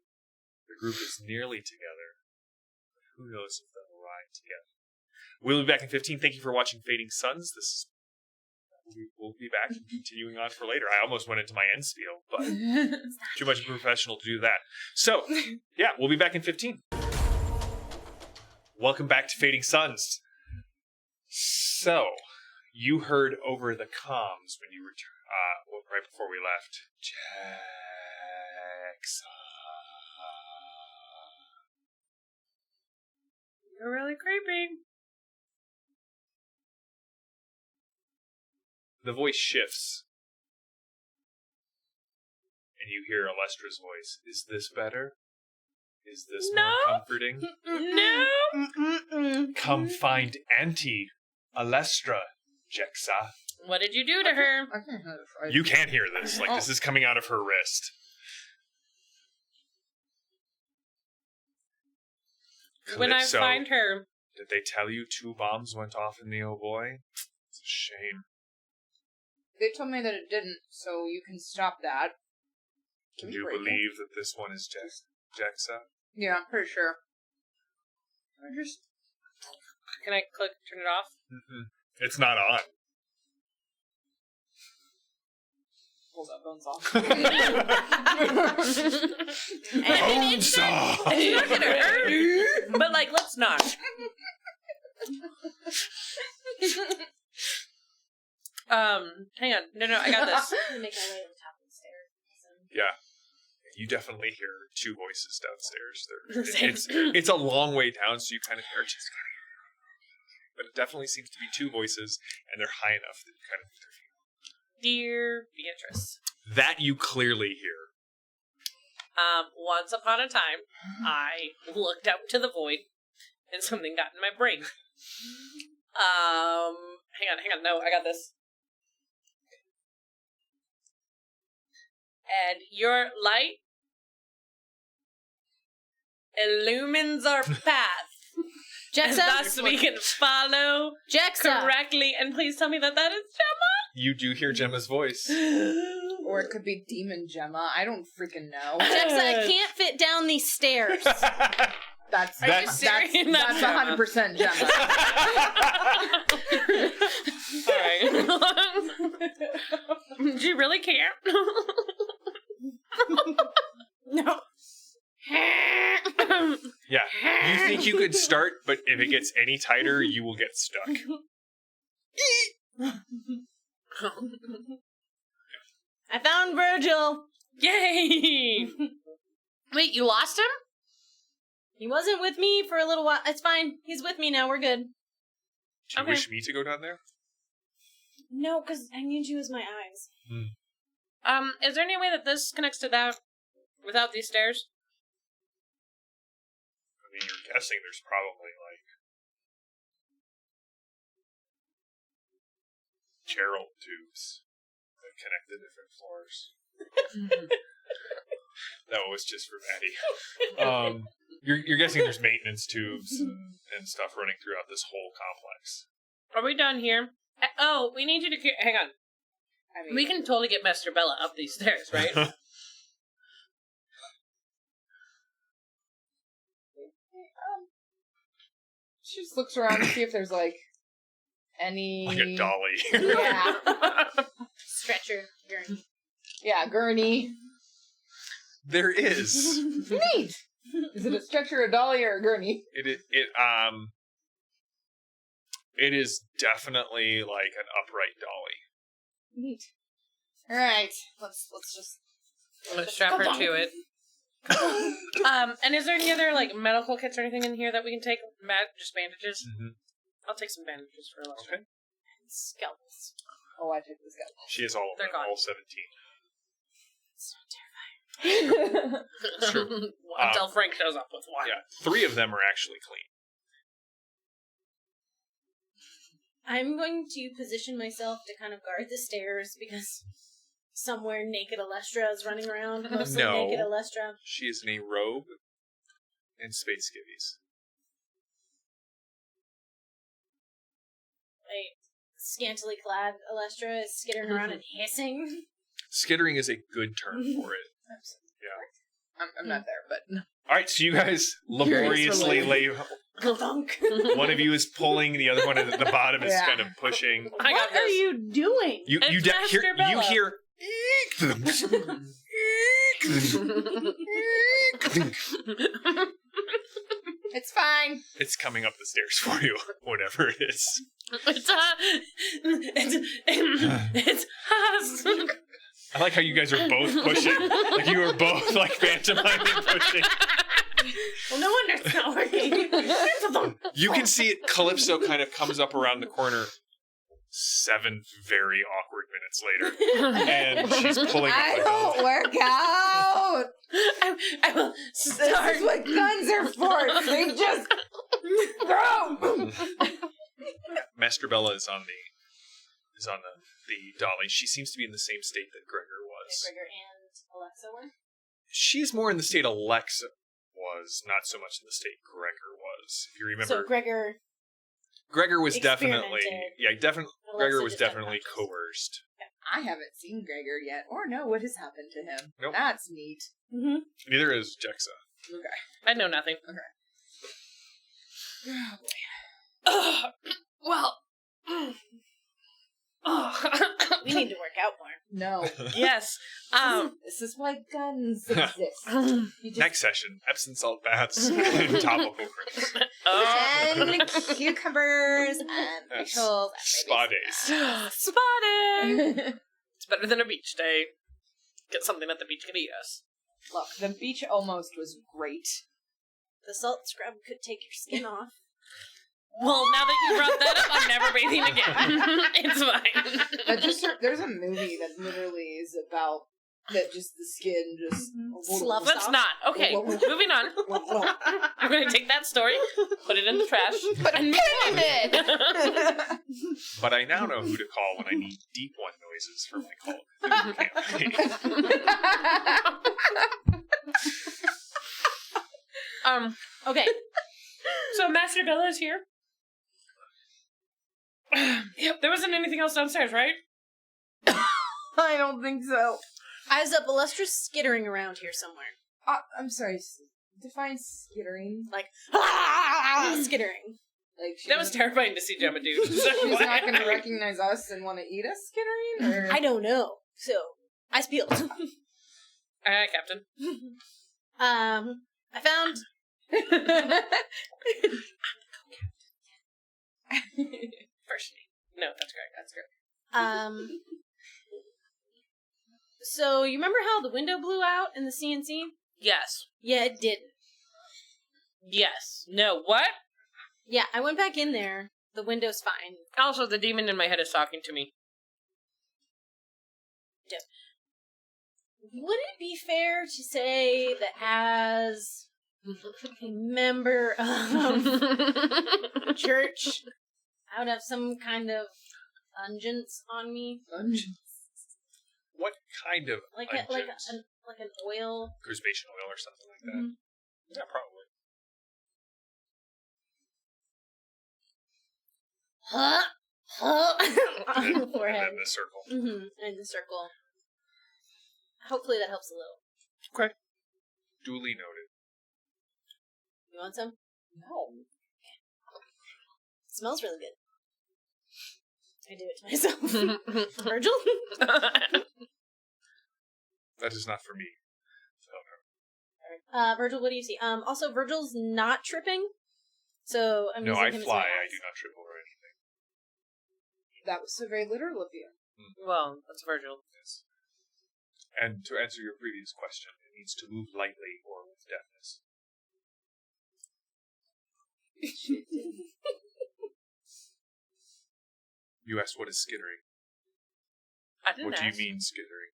The group is nearly together. Who knows if they'll ride together. We'll be back in 15. Thank you for watching Fading Suns. We'll be back and continuing on for later. I almost went into my end spiel, but too much of a professional to do that. So, yeah, we'll be back in 15. Welcome back to Fading Suns. So, you heard over the comms when you returned, right before we left. Jackson. You're really creepy. The voice shifts. And you hear Alestra's voice. Is this better? Is this more comforting? No! Come find Auntie Alestra, Jexa. What did you do to her? I can't hear this. You can't hear this. Like, this is coming out of her wrist. When I Calypso, find her... did they tell you 2 bombs went off in the Oh Boii? It's a shame. They told me that it didn't, so you can stop that. Can you believe that this one is Jexa? Yeah, I'm pretty sure. Can I click turn it off? Mm-mm. It's not on. Pulls that bones off. It's not gonna hurt. But, like, let's not. Hang on. No, I got this. I'm gonna make my way to the top of the stairs. Yeah. You definitely hear 2 voices downstairs. It's a long way down, so you kind of hear just kind of. But it definitely seems to be 2 voices, and they're high enough that you kind of interfere. Dear Beatrice. That you clearly hear. Once upon a time, I looked out to the void, and something got in my brain. Hang on. No, I got this. And your light illumines our path. And thus we can follow correctly. And please tell me that is Gemma. You do hear Gemma's voice. Or it could be Demon Gemma. I don't freaking know. Jexa, I can't fit down these stairs. That's Are you serious? That's 100% Gemma. Alright. She really can't. No. Yeah. You think you could start, but if it gets any tighter, you will get stuck. I found Virgil. Yay! Wait, you lost him? He wasn't with me for a little while. It's fine. He's with me now. We're good. Do you wish me to go down there? No, because I need you as my eyes. Is there any way that this connects to that without these stairs? I mean, you're guessing there's probably, like, Gerald tubes that connect the different floors. That was just for Maddie. You're guessing there's maintenance tubes and stuff running throughout this whole complex. Are we done here? Oh, we need you to... Hang on. I mean, We can totally get Master Bella up these stairs, right? she just looks around to see if there's, like, any... Like a dolly. Yeah. Stretcher. Gurney. Yeah, gurney. There is. Neat! Is it a stretcher, a dolly, or a gurney? It is definitely like an upright dolly. Neat. Alright, let's Strap her to it. And is there any other, like, medical kits or anything in here that we can take? Just bandages? Mm-hmm. I'll take some bandages for Alexa. Okay. And scalpels. Oh, I took this guy. She has all of They're them, gone. all 17. It's not terrifying. It's true. Until Frank shows up with one. Yeah, 3 of them are actually clean. I'm going to position myself to kind of guard the stairs because somewhere naked Alestra is running around. Mostly No. naked Alestra. She is in a robe and space skivvies. A scantily clad Alestra is skittering around and hissing. Skittering is a good term for it. I'm not there, but... All right, so you guys laboriously lay. Thunk. One of you is pulling, the other one at the bottom is Yeah. kind of pushing. I got What are this. you doing? You It's Master hear Bella. It's fine. It's coming up the stairs for you, whatever it is. It's us. I like how you guys are both pushing. Like you were both like pantomiming pushing. Well, no wonder it's not working. You can see it. Calypso kind of comes up around the corner 7 very awkward minutes later. And she's pulling up I the don't belt. work out. I will This start. is what guns are for. They just throw. Master Bella is on the dolly. She seems to be in the same state that Gregor was. Gregor and Alexa were? She's more in the state Alexa was, not so much in the state Gregor was. If you remember, So Gregor was definitely, experimented. Gregor Alexa was just definitely unconscious. coerced. I haven't seen Gregor yet, or know what has happened to him. Nope. That's neat. Mm-hmm. Neither is Jexa. Okay. I know nothing. Well. We need to work out more. No. Yes. This is why guns exist. You just Next session, Epsom salt baths and topical creams. and cucumbers and That's pickles. spa days. Spotted. And It's better than a beach day. Get something at the beach can eat us. Look, the beach almost was great. The salt scrub could take your skin off. Well, now that you brought that up, I'm never bathing again. It's fine. There's a movie that literally is about that just the skin just Sloughs Let's off. not. Okay, moving on. I'm going to take that story, put it in the trash, and move on. But I now know who to call when I need deep one noises for my Call of Duty campaign. Okay. So Master Bella is here. Yep. There wasn't anything else downstairs, right? I don't think so. Eyes up, Illustra's skittering around here somewhere. I'm sorry. Define skittering. Like, skittering. Like she That was terrifying to see Gemma do. She's not going to recognize us and want to eat us skittering? Or? I don't know. So, eyes peeled. Aye, Captain. I found... First name. No, that's correct. That's correct. So, you remember how the window blew out in the CNC? Yes. Yeah, it didn't. Yes. No. What? Yeah, I went back in there. The window's fine. Also, the demon in my head is talking to me. Would it be fair to say that as a member of the church, I would have some kind of unguents on me? What kind of Like unguents? like an oil? Cruisation oil or something like that? Mhm. Yeah, probably. On the And forehead. then the circle. In the circle. Hopefully that helps a little. Okay. Duly noted. You want some? No. It smells really good. I do it to myself. Virgil? That is not for me. Virgil, what do you see? Also, Virgil's not tripping. So, I'm No, using I him as fly. my I eyes. do not trip over anything. That was so very literal of you. Well, that's Virgil. Yes. And to answer your previous question, it means to move lightly or with deftness. You asked what is skittering. I didn't What do ask. you mean skittering?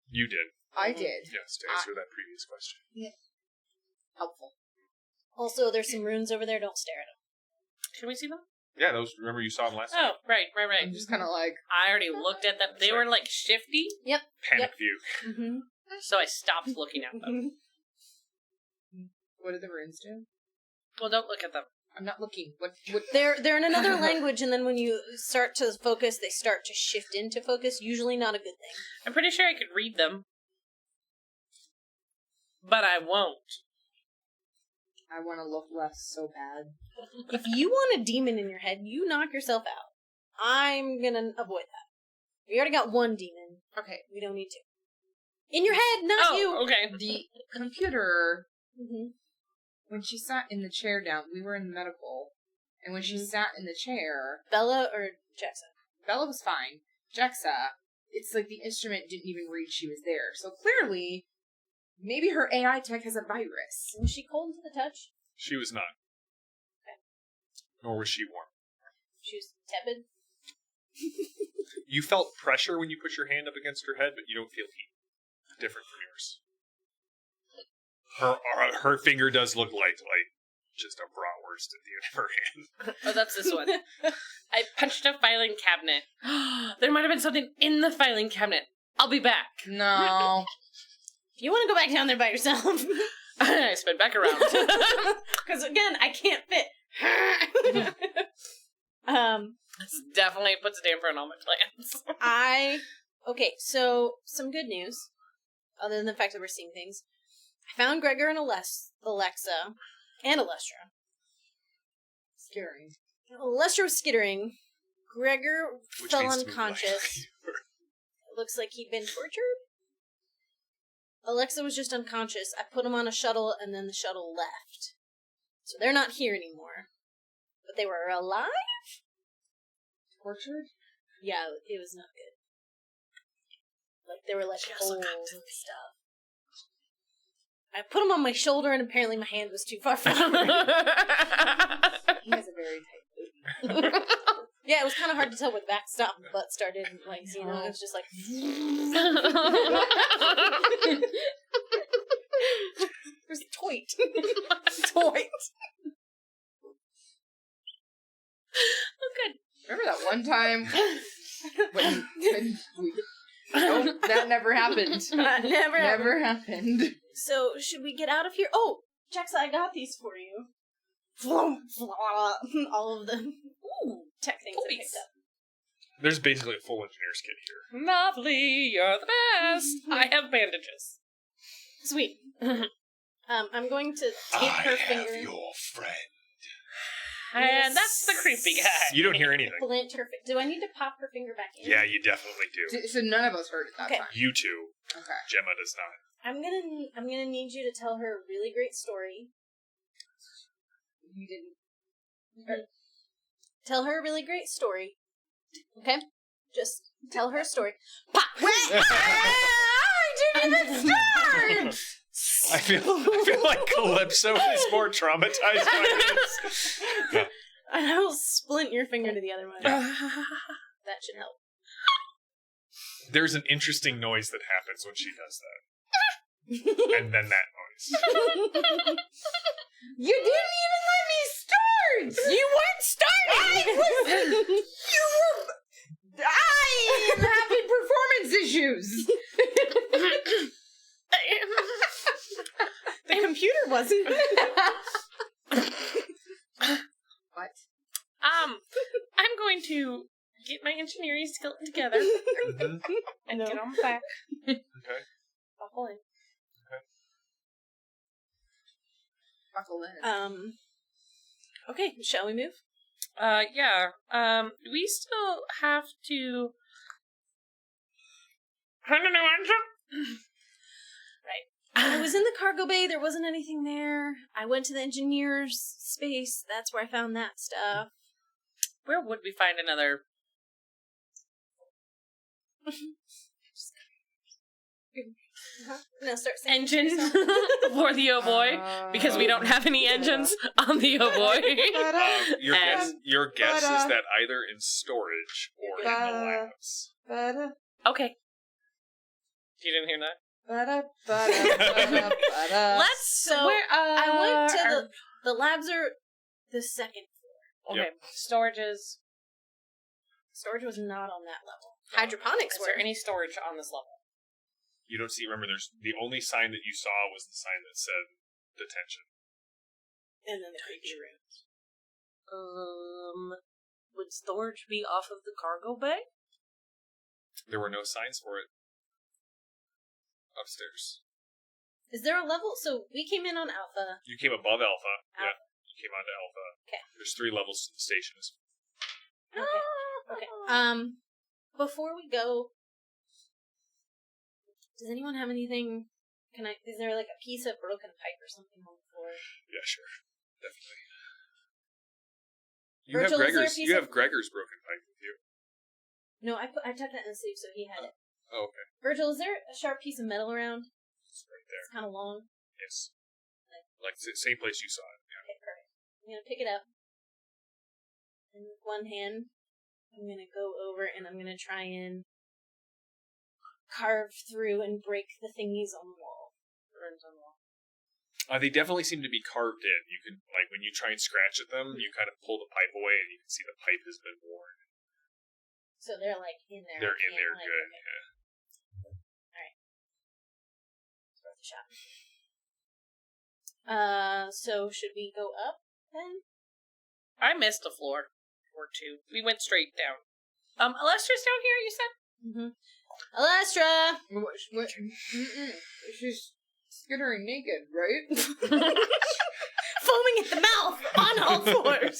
You did. I did. Yes, to answer that previous question. Helpful. Also, there's some runes over there. Don't stare at them. Can we see them? Yeah, those. Remember you saw them last Oh, right. I'm just kind of like, I already looked at them. They were like shifty, Panic view. Mm-hmm. so I stopped looking at them. what do the runes do? Well, don't look at them. I'm not looking. What? They're in another language, and then when you start to focus, they start to shift into focus. Usually not a good thing. I'm pretty sure I could read them, but I won't. I want to look less so bad. If you want a demon in your head, you knock yourself out. I'm gonna avoid that. We already got one demon. Okay. We don't need two. In your head, not you. Okay. The computer Mm-hmm. when she sat in the chair down, we were in the medical, and when she sat in the chair, Bella or Jackson? Bella was fine. Jexa, it's like the instrument didn't even read she was there. So clearly, maybe her AI tech has a virus. Was she cold to the touch? She was not. Okay. Nor was she warm. She was tepid. You felt pressure when you put your hand up against her head, but you don't feel heat. Different from yours. Her finger does look like just a bratwurst at the end of her hand. Oh, that's this one. I punched a filing cabinet. There might have been something in the filing cabinet. I'll be back. No. If you want to go back down there by yourself. I spin back around. Because again, I can't fit. This definitely puts a damper on all my plans. Okay, so some good news, other than the fact that we're seeing things. I found Gregor and Alexa, and Alestra. Scary. Alestra was skittering. Gregor Which fell means to move unconscious. It looks like he'd been tortured. Alexa was just unconscious. I put him on a shuttle, and then the shuttle left. So they're not here anymore. But they were alive? Tortured? Yeah, it was not good. Like, they were like She also holes got and to me. stuff. I put him on my shoulder, and apparently my hand was too far forward. He has a very tight booty. Yeah, it was kind of hard to tell where the back stopped and butt started. Like, you know, it was just like... It was toit. Toit. Oh, good. Remember that one time when we... Nope, that never happened. Never happened. So, should we get out of here? Oh, Jax, I got these for you. All of the tech things I picked up. There's basically a full engineer's kit here. Lovely, you're the best. I have bandages. Sweet. I'm going to take her finger. your friend. And that's the creepy guy. You don't hear anything. Flint her. Do I need to pop her finger back in? Yeah, you definitely do. So none of us heard it that Okay. time. You two. Okay. Gemma does not. I'm gonna need you to tell her a really great story. You didn't. Tell her a really great story. Okay? Just tell her a story. Pop! I didn't even start! I feel like Calypso is more traumatized by this. Yeah. I will splint your finger to the other one. That should help. There's an interesting noise that happens when she does that. And then that noise. You didn't even let me start! You weren't starting! I'm having performance issues! The computer wasn't. What? I'm going to get my engineering skeleton together and get on back. Okay. Buckle in. Buckle in. Okay, shall we move? Yeah. We still have to. I don't know. I was in the cargo bay, there wasn't anything there. I went to the engineer's space, that's where I found that stuff. Where would we find another? No, start saying Engine for the Oh Boy, because we don't have any engines on the Oh Boy. Your guess is that either in storage or in the labs. Okay. You didn't hear that? Let's. So, I went to the labs are the second floor. Okay. Yep. Storage Storage was not on that level. Hydroponics Is were. there any storage on this level? You don't see, remember, there's the only sign that you saw was the sign that said detention. And then the creepy rooms. Would storage be off of the cargo bay? There were no signs for it upstairs. Is there a level? So, we came in on Alpha. You came above Alpha. Yeah, you came onto Alpha. Okay. There's 3 levels to the station. Okay. Before we go, does anyone have anything Is there like a piece of broken pipe or something on the floor? Yeah, sure. Definitely. Virgil, is there a piece You of- have Gregor's broken pipe with you. No, I tucked that in the sleeve so he had it. Oh, okay. Virgil, is there a sharp piece of metal around? It's right there. It's kind of long. Yes. Like the same place you saw it. Yeah. Okay, perfect. I'm gonna pick it up. And with one hand, I'm gonna go over and I'm gonna try and carve through and break the thingies on the wall. Runes on the wall. They definitely seem to be carved in. You can, like, when you try and scratch at them, you kind of pull the pipe away and you can see the pipe has been worn. So they're like in there. They're in there like, good, okay. yeah. Alright. It's worth a shot. So should we go up then? I missed a floor or two. We went straight down. Alestra's down here, you said? Mm-hmm. Alastra! She's skittering naked, right? Foaming at the mouth on all fours.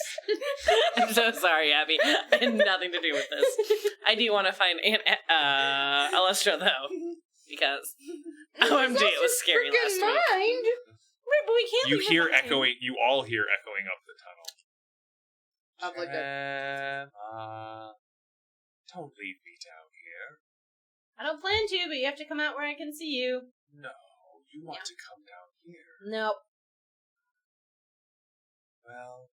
I'm so sorry, Abby. I had nothing to do with this. I do want to find Alestra, though. Because, OMG, it was scary last week. Mind. Right, but we can't You leave her hear behind. echoing, you all hear echoing up the tunnel. Of like a Gemma, don't leave me down here. I don't plan to, but you have to come out where I can see you. No, you want to come down here. Nope. Well,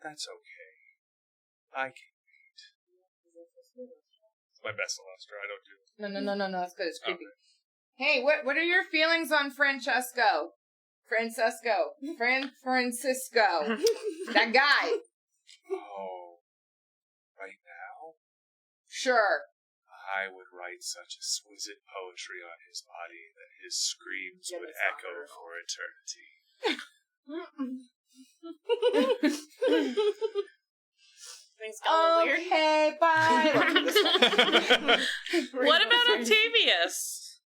that's okay. I can wait. It's my best Alestra, I don't do it. No, that's good. It's creepy. Okay. Hey, what are your feelings on Francesco? Francisco. That guy. Oh, right now? Sure. I would write such exquisite poetry on his body that his screams Yeah, would that's not echo her at for eternity. Things got a little weird. Okay, bye. What about Octavius?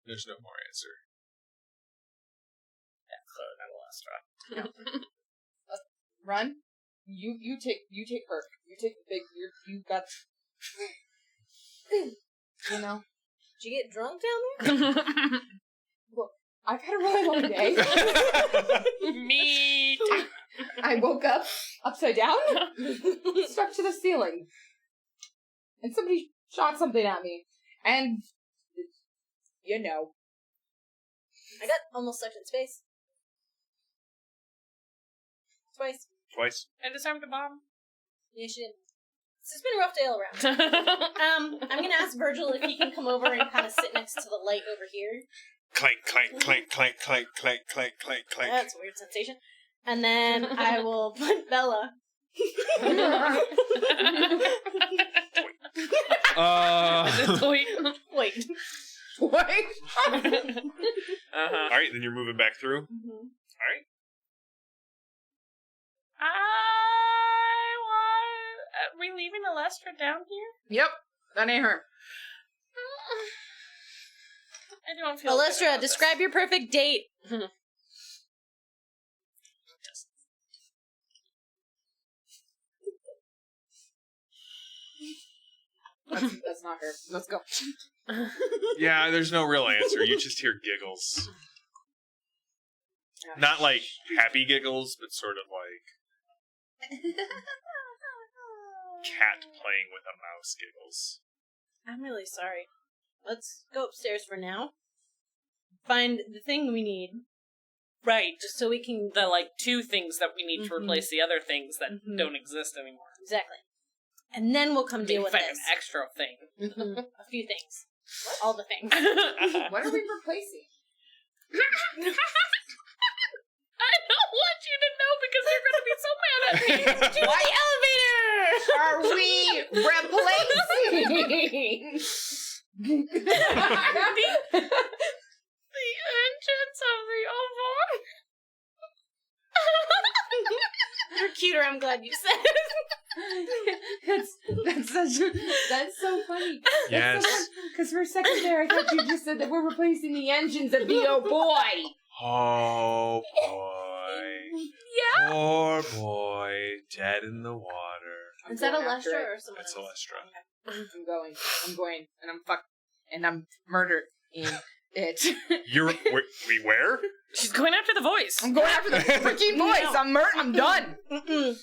There's no more answer. Yeah, clearly not Alestra. Run. You take her. You take the big. You got. You know. Did you get drunk down there? Look, I've had a really long day. Me too. I woke up upside down, stuck to the ceiling, and somebody shot something at me, and you know. I got almost stuck in space. Twice. Twice? I disarmed a bomb. Yeah, she did. It's been a rough day all around. I'm gonna ask Virgil if he can come over and kind of sit next to the light over here. Clank, clank, clank, clank, clank, clank, clank, clank, clank. That's a weird sensation. And then I will put Bella. Wait. Wait. What? Alright, then you're moving back through. Mm-hmm. Alright. Are we leaving Alestra down here? Yep, that ain't her. I don't feel good Alestra, about describe your perfect date. That's not her. Let's go. Yeah, there's no real answer. You just hear giggles. Not like happy giggles, but sort of like cat playing with a mouse giggles. I'm really sorry. Let's go upstairs for now. Find the thing we need. Right. Just so we can... The, two things that we need to replace the other things that don't exist anymore. Exactly. And then we'll come deal with Find this. an extra thing. A few things. All the things. What are we replacing? I don't want you to know because you're going to be so mad at me. To the elevator! Are we replacing? The entrance of the Oh Boii. You're cuter, I'm glad you said it. That's so funny. Yes. Because for a second there, I thought you just said that we're replacing the engines of the Oh Boii. Oh boy. Yeah. Poor boy, dead in the water. Is that going after Alestra it. or someone That's else? Alestra. I'm going, and I'm fuck. and I'm murdering it. Where? She's going after the voice. I'm going after the freaking voice. I'm done.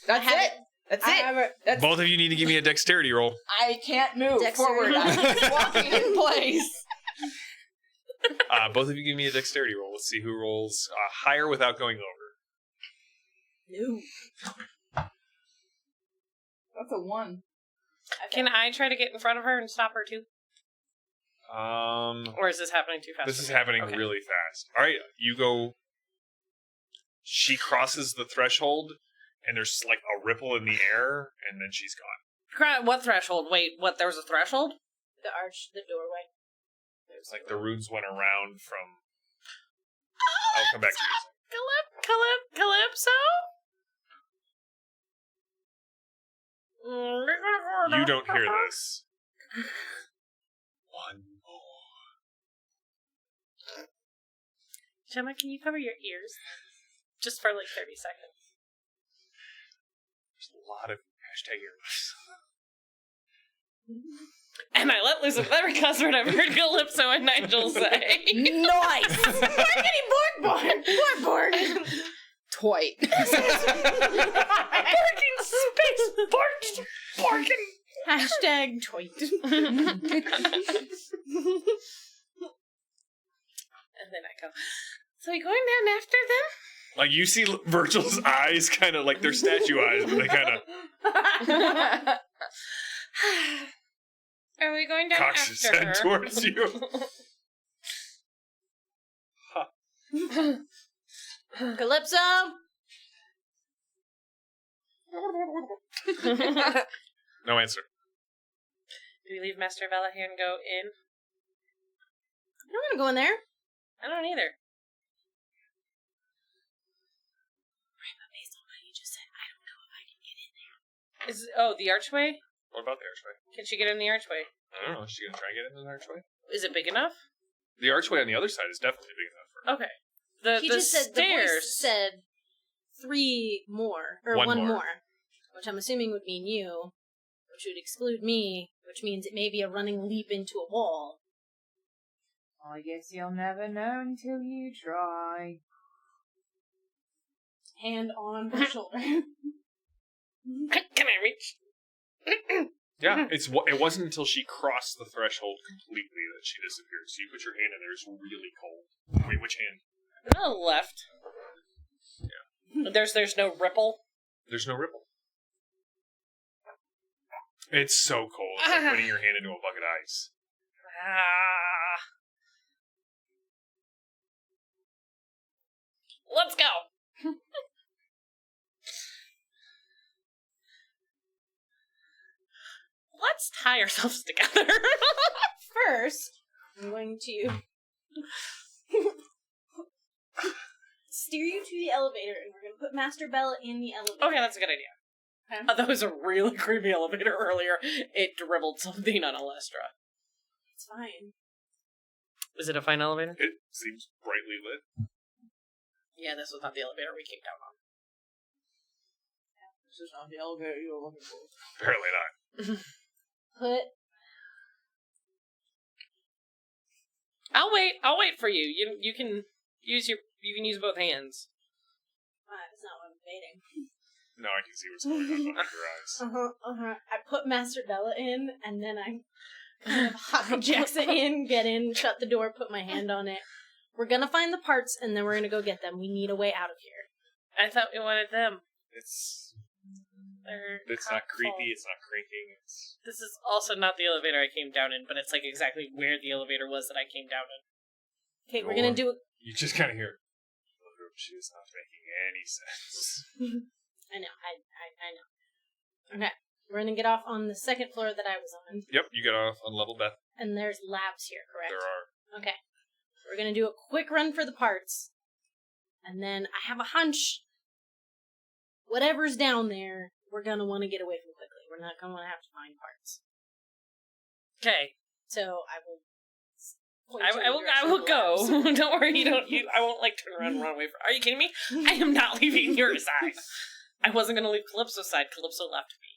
That's it. That's it. That's Both of you need to give me a dexterity roll. I can't move Dexterity. forward. I'm just walking in place. Both of you give me a dexterity roll. Let's see who rolls higher without going over. No. That's a 1. Can I try to get in front of her and stop her too? Or is this happening too fast? This is happening really fast. All right, you go. She crosses the threshold, and there's like a ripple in the air, and then she's gone. What threshold? Wait, what? There was a threshold? The arch, the doorway. It's like the runes went around from. I'll come back to Calypso? you. You don't hear this. One more. Gemma, can you cover your ears? Just for like 30 seconds. There's a lot of hashtag earless. And I let loose of every cuss word I've heard Calypso and Nigel say. Nice. Barkity bork bork. Bork bork. Toy. Barking space barking. Hashtag tweet. And then I go, so you going down after them? Like you see Virgil's eyes, kind of like they're statue eyes, but they kind of Are we going down cocks his after head her? towards you. Calypso. No answer. Do we leave Master Bella here and go in? I don't want to go in there. I don't either. Right, but based on what you just said, I don't know if I can get in there. The archway? What about the archway? Can she get in the archway? I don't know. Is she gonna try and get into the archway? Is it big enough? The archway on the other side is definitely big enough for her. Okay. The Just said the stairs. voice said 3 more or One 1 more. more, which I'm assuming would mean you, which would exclude me, which means it may be a running leap into a wall. Well, I guess you'll never know until you try. Hand on her shoulder. Can I reach? Yeah, it wasn't until she crossed the threshold completely that she disappeared. So you put your hand in there; it's really cold. Wait, which hand? Left. Yeah. There's no ripple. There's no ripple. It's so cold. It's like putting your hand into a bucket of ice. Let's go. Let's tie ourselves together. First, I'm going to steer you to the elevator, and we're going to put Master Bella in the elevator. Okay, that's a good idea. Okay. That was a really creepy elevator earlier. It dribbled something on Alestra. It's fine. Is it a fine elevator? It seems brightly lit. Yeah, this was not the elevator we came down on. This is not the elevator you were looking for. Apparently not. Put... I'll wait for you. You can use both hands. That's not what I'm debating. No, I can see what's going on behind your eyes. I put Master Bella in, and then I kind of hop Jackson in, get in, shut the door, put my hand on it. We're gonna find the parts, and then we're gonna go get them. We need a way out of here. I thought we wanted them. It's They're not creepy. It's not creaking. This is also not the elevator I came down in, but it's like exactly where the elevator was that I came down in. Okay, we're gonna do... You just kind of hear, she is not making any sense. I know. Okay, we're gonna get off on the second floor that I was on. Yep, you get off on level Beth. And there's labs here, correct? There are. Okay. We're gonna do a quick run for the parts. And then I have a hunch. Whatever's down there, we're gonna want to get away from quickly. We're not gonna want to have to find parts. Okay. So I will. I will go. Don't worry, I won't like turn around and run away from. Are you kidding me? I am not leaving your side. I wasn't gonna leave Calypso's side. Calypso left me.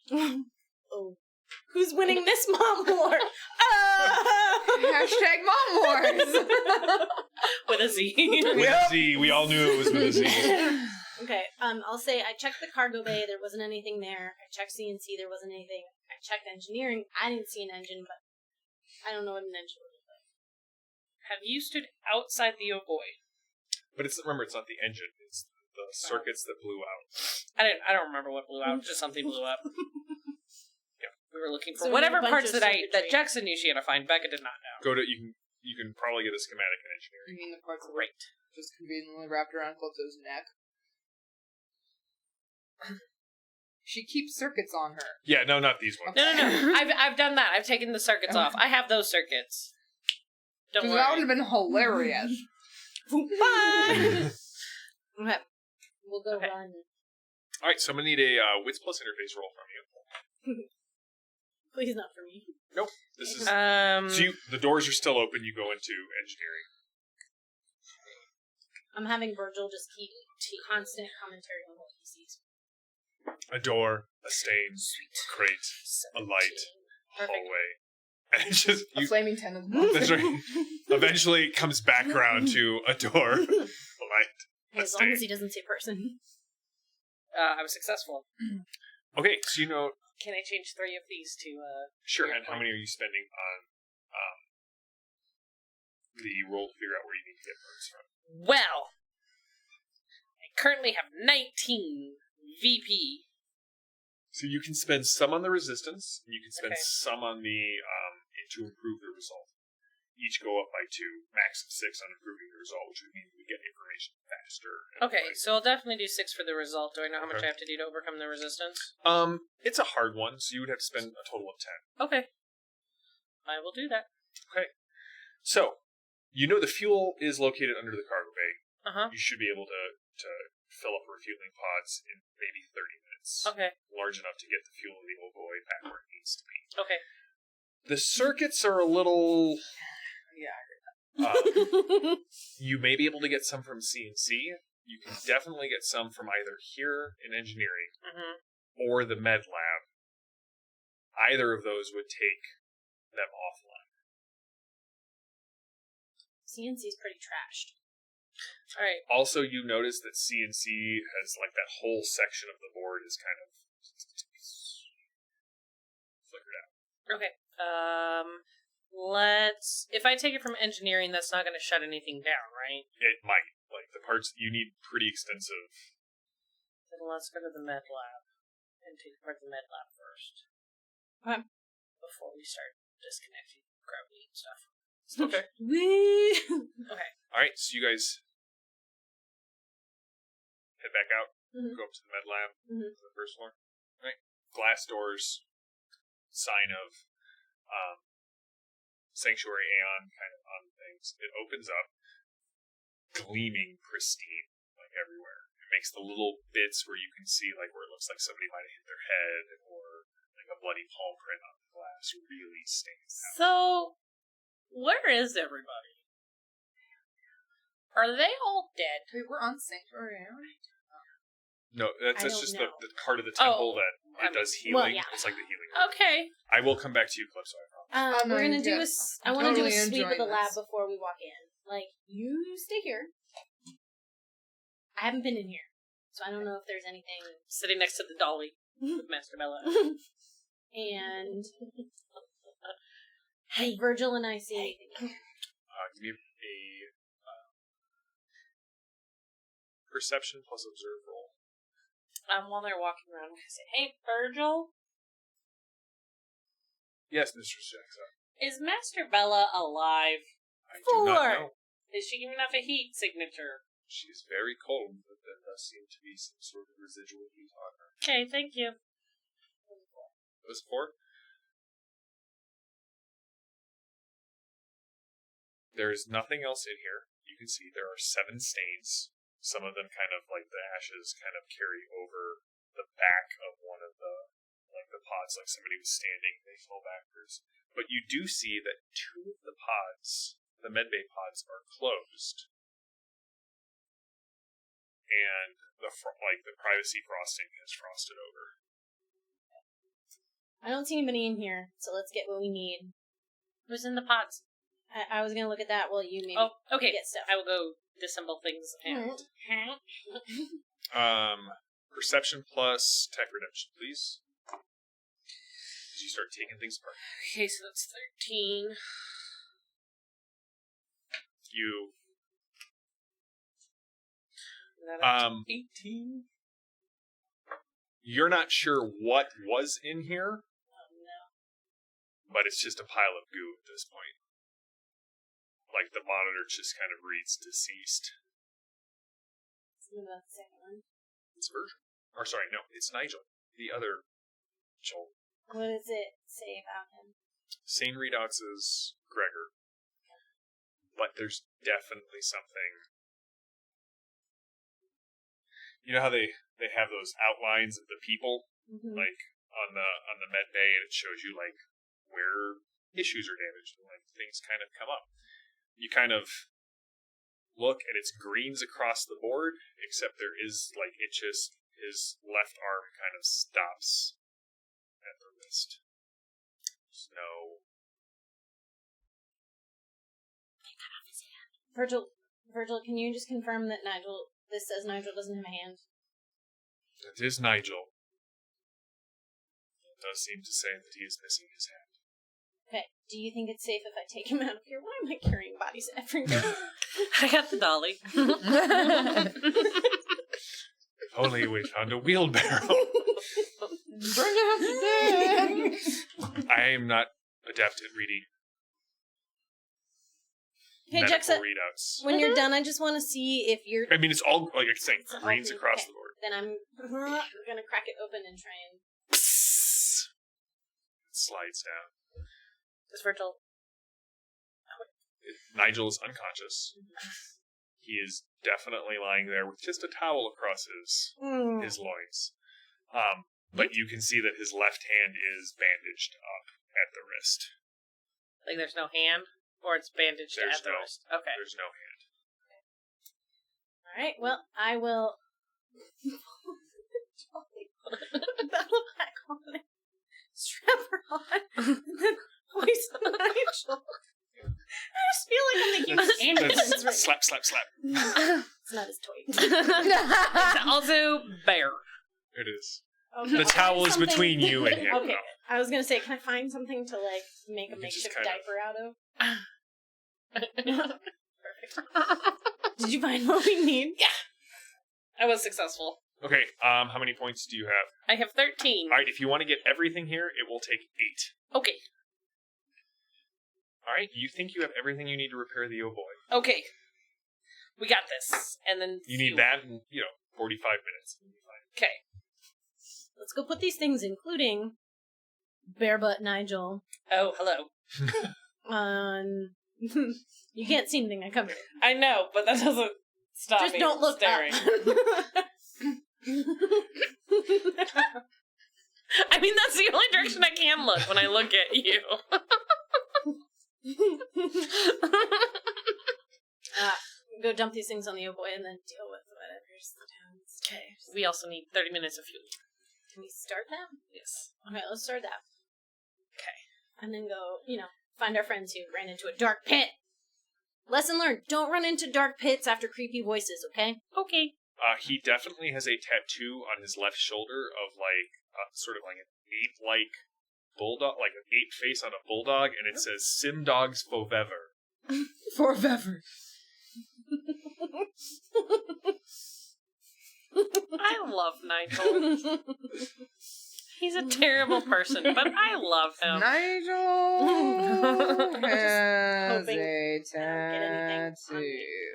Oh. Who's winning this mom war? Hashtag Mom Wars. With a Z. With a Z. We all knew it was with a Z. Okay, I'll say I checked the cargo bay, there wasn't anything there. I checked CNC, there wasn't anything. I checked engineering, I didn't see an engine, but I don't know what an engine would look like. Have you stood outside the Oh Boii? But remember, it's not the engine. It's the circuits that blew out. I don't remember what blew out. Just something blew up. Yeah. We were looking for So whatever a bunch parts of that circuitry. Jackson knew she had to find. Becca did not know. You can probably get a schematic in engineering. You mean the parts that Great. just conveniently wrapped around Calypso's neck? She keeps circuits on her. Yeah, no, not these ones. No. I've done that. I've taken the circuits off. I have those circuits. Don't worry. That would have been hilarious. Bye. Okay, we'll go Okay. run. All right, so I'm going to need a Wits Plus interface roll from you. Please not for me. This is... the doors are still open. You go into engineering. I'm having Virgil just keep constant commentary on what he sees. A door, a stain, a crate, a light, Perfect. hallway. And it's just... A flaming tentacle. That's right. Eventually it comes back around to a door, a light, a As long stain. as he doesn't say person. I was successful. Okay, so you know... Can I change 3 of these to Sure, Yeah, and how many are you spending on the roll to figure out where you need to get birds from? Well, I currently have 19 VP. So you can spend some on the resistance, and you can spend Okay. some on the to improve the result. Each go up by 2, max of 6 on improving the result, which would mean we get information faster. and Okay, like- so I'll definitely do 6 for the result. Do I know how much Okay. I have to do to overcome the resistance? It's a hard one, so you would have to spend a total of 10. Okay. I will do that. So, you know the fuel is located under the cargo bay. Uh-huh. You should be able to fill up refueling pods in maybe 30 minutes. Okay. Large enough to get the fuel of the Oh Boii back where it needs to be. Okay. The circuits are a little... Yeah. You may be able to get some from CNC. You can definitely get some from either here in engineering Mm-hmm. or the med lab. Either of those would take them offline. CNC's pretty trashed. All right. Also, you notice that CNC has like that whole section of the board is kind of flickered out. Okay. If I take it from engineering, that's not going to shut anything down, right? It might. Like the parts, you need pretty extensive. Then let's go to the med lab and take apart the med lab first. Okay. Before we start disconnecting gravity and stuff. Okay. Wee! Okay. All right. So you guys head back out. Mhm. Go up to the med lab Mhm. to the first floor. Right. Glass doors. Sign of Sanctuary Aeon kind of on things. It opens up, gleaming pristine, like everywhere. It makes the little bits where you can see, like where it looks like somebody might have hit their head, or like a bloody palm print on the glass, really stands out. So, where is everybody? Are they all dead? Wait, we're on Sanctuary Island? No, that's I just don't the part of the temple that I'm- it does healing. yeah. It's like the healing. Okay. I will come back to you, Calypso. I promise. I'm We're gonna gonna do get- a. I I'm want to do a totally sweep of the enjoying lab this. before we walk in. Like you stay here. I haven't been in here, so I don't know if there's anything. Sitting next to the dolly with Master Bella. And hey, Virgil and I see anything. Give me a perception plus observe roll. While they're walking around, I say, "Hey, Virgil, Yes, Mistress Jackson. is Master Bella alive? I do not 4. know. Is she giving off a heat signature?" She is very cold, but there does seem to be some sort of residual heat on her. Okay, thank you. It was 4? There is nothing else in here. You can see there are 7 stains. Some of them kind of like the ashes kind of carry over the back of one of the pods, like somebody was standing, they fell backwards. But you do see that 2 of the pods, the medbay pods, are closed. And the privacy frosting has frosted over. I don't see anybody in here, so let's get what we need. Who's in the pods? I was gonna look at that while you maybe okay. get stuff. I will go disassemble things and... Perception plus tech redemption, please. As you start taking things apart. Okay, so that's 13. You... And then 18. You're not sure what was in here, Oh, no. but it's just a pile of goo at this point. Like, the monitor just kind of reads deceased. What about the second one? It's Virgil. Or, sorry, no, it's Nigel. The other Joel. What does it say about him? Same readouts as Gregor. But there's definitely something... You know how they have those outlines of the people? Mm-hmm. Like, on the med bay, and it shows you, like, where issues are damaged, and, like, things kind of come up. You kind of look, and it's greens across the board, except there is, like, it just, his left arm kind of stops at the wrist. There's no... Virgil, can you just confirm that this says Nigel doesn't have a hand? It is Nigel. It does seem to say that he is missing his hand. Okay, do you think it's safe if I take him out of here? Why am I carrying bodies everywhere? I got the dolly. If only we found a wheelbarrow. Bring out the dead! I am not adept at reading Hey, medical Jexa, readouts. when you're done, I just want to see if you're... I mean, it's all, like I say, It's all greens green. across Okay. the board. Then I'm gonna crack it open and try and... It slides down. Is Virgil... Nigel is unconscious. He is definitely lying there with just a towel across his loins. But you can see that his left hand is bandaged up at the wrist. Like there's no hand? Or it's bandaged at the wrist? Okay. There's no hand. Alright, well, I will... Battle back on it. Strap her on. And then poison Nigel. I just feel like I'm making ambulance right Slap, slap, slap. now. It's not his toy. It's also bear. It is. Okay. The towel is between you and him. Okay, I was gonna say, can I find something to, like, make a You can just makeshift kind of- diaper out of? Perfect. Did you find what we need? I was successful. Okay, how many points do you have? I have 13. Alright, if you want to get everything here, it will take 8. Okay. Alright, you think you have everything you need to repair the Oh Boii. Okay. We got this. And then... You need that in, 45 minutes. Okay. Let's go put these things, including Bare Butt Nigel, Oh, hello. on... You can't see anything I covered. I know, but that doesn't stop Just me don't from look staring. up. I mean, that's the only direction I can look when I look at you. Go dump these things on the Oh Boii and then deal with whatever's downstairs. Okay. We also need 30 minutes of fuel. Can we start that? Yes. Okay, let's start that. Okay. And then go, find our friends who ran into a dark pit. Lesson learned, don't run into dark pits after creepy voices, okay? Okay. He definitely has a tattoo on his left shoulder of, sort of like an ape-like bulldog, like an ape face on a bulldog, and it says, Sim Dogs Forever. Forever. I love Nigel. He's a terrible person, but I love him. Nigel has hoping a I don't get anything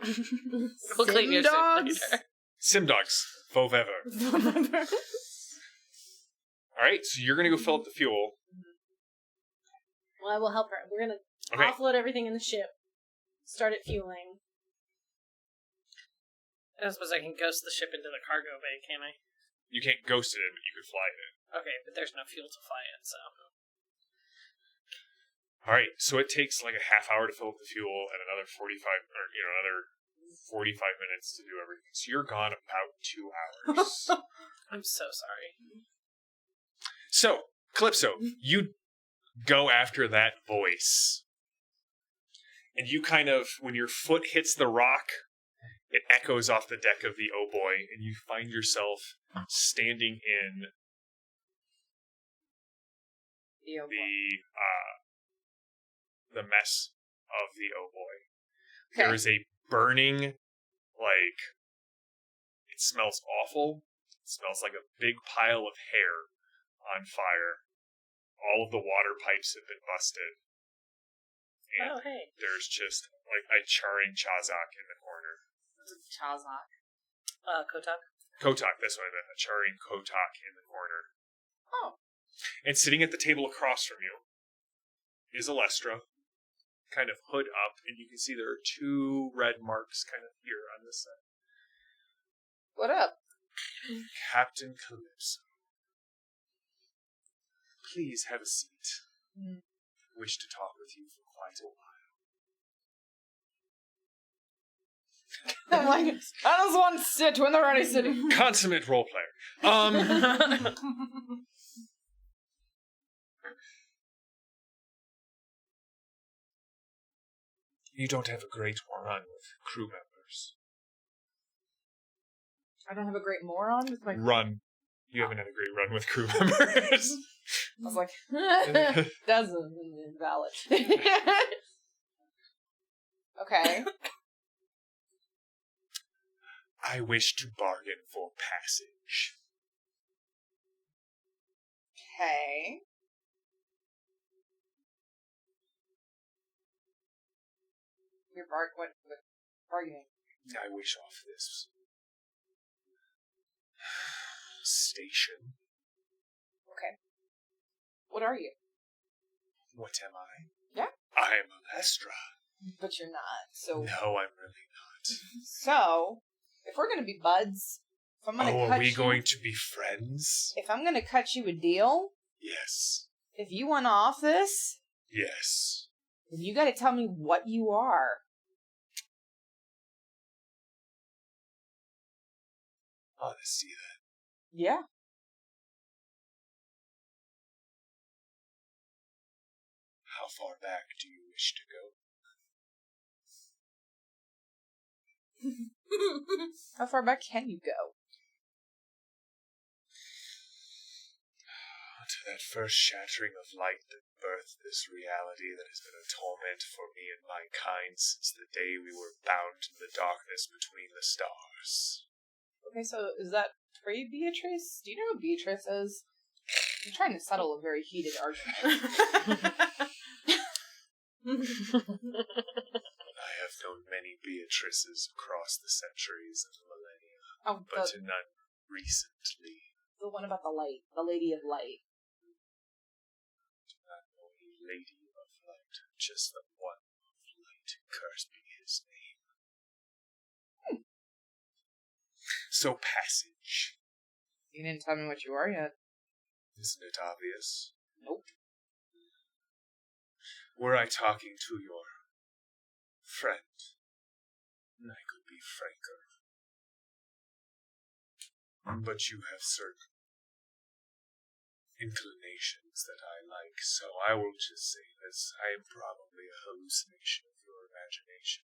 tattoo. We'll clean your suit Dogs? later. Sim Dogs Forever. Alright, so you're gonna go fill up the fuel. Well, I will help her. We're gonna Okay. offload everything in the ship. Start it fueling. I don't suppose I can ghost the ship into the cargo bay, can I? You can't ghost it in, but you could fly it in. Okay, but there's no fuel to fly it, so... Alright, so it takes like a half hour to fill up the fuel and another 45 minutes to do everything. So you're gone about 2 hours. I'm so sorry. So, Calypso, you go after that voice. And you kind of, when your foot hits the rock, it echoes off the deck of the Oh Boii, and you find yourself standing in the mess of the Oh Boii. Okay. There is a burning, like, it smells awful. It smells like a big pile of hair on fire. All of the water pipes have been busted. And Oh, hey. there's just, like, a charring Chazak in the corner. Chazak. Kotak. Kotak, that's what I meant. A charring Kotak in the corner. Oh. And sitting at the table across from you is Alestra, kind of hood up, and you can see there are 2 red marks kind of here on this side. What up? Captain Calypso. Please have a seat. Wish to talk with you for quite a while. I'm like, I just want to sit when they're already sitting. Consummate role player. You don't have a great run with crew members. I don't have a great moron with my... Run. You haven't had a great run with crew members. I was like, that's invalid. Okay. I wish to bargain for passage. Okay. Your what bargaining? I wish off this station. Okay. What are you? What am I? Yeah. I am Alestra. But you're not. So. No, I'm really not. So, if we're gonna be buds, if I'm gonna cut are we you, going to be friends? if I'm gonna cut you a deal, Yes. if you want off this, Yes. then you got to tell me what you are. Honesty, then. Yeah. How far back do you wish to go? How far back can you go? To that first shattering of light that birthed this reality that has been a torment for me and my kind since the day we were bound in the darkness between the stars. Okay, so is that for you, Beatrice? Do you know who Beatrice is? I'm trying to settle a very heated argument. I have known many Beatrices across the centuries and the millennia, Oh, but to none recently. the one about the light, the Lady of Light. Not only Lady of Light, just the one of light, cursed be his name. So passage. You didn't tell me what you are yet. Isn't it obvious? Nope. Were I talking to your friend, I could be franker. But you have certain inclinations that I like, so I will just say this. I am probably a hallucination of your imagination.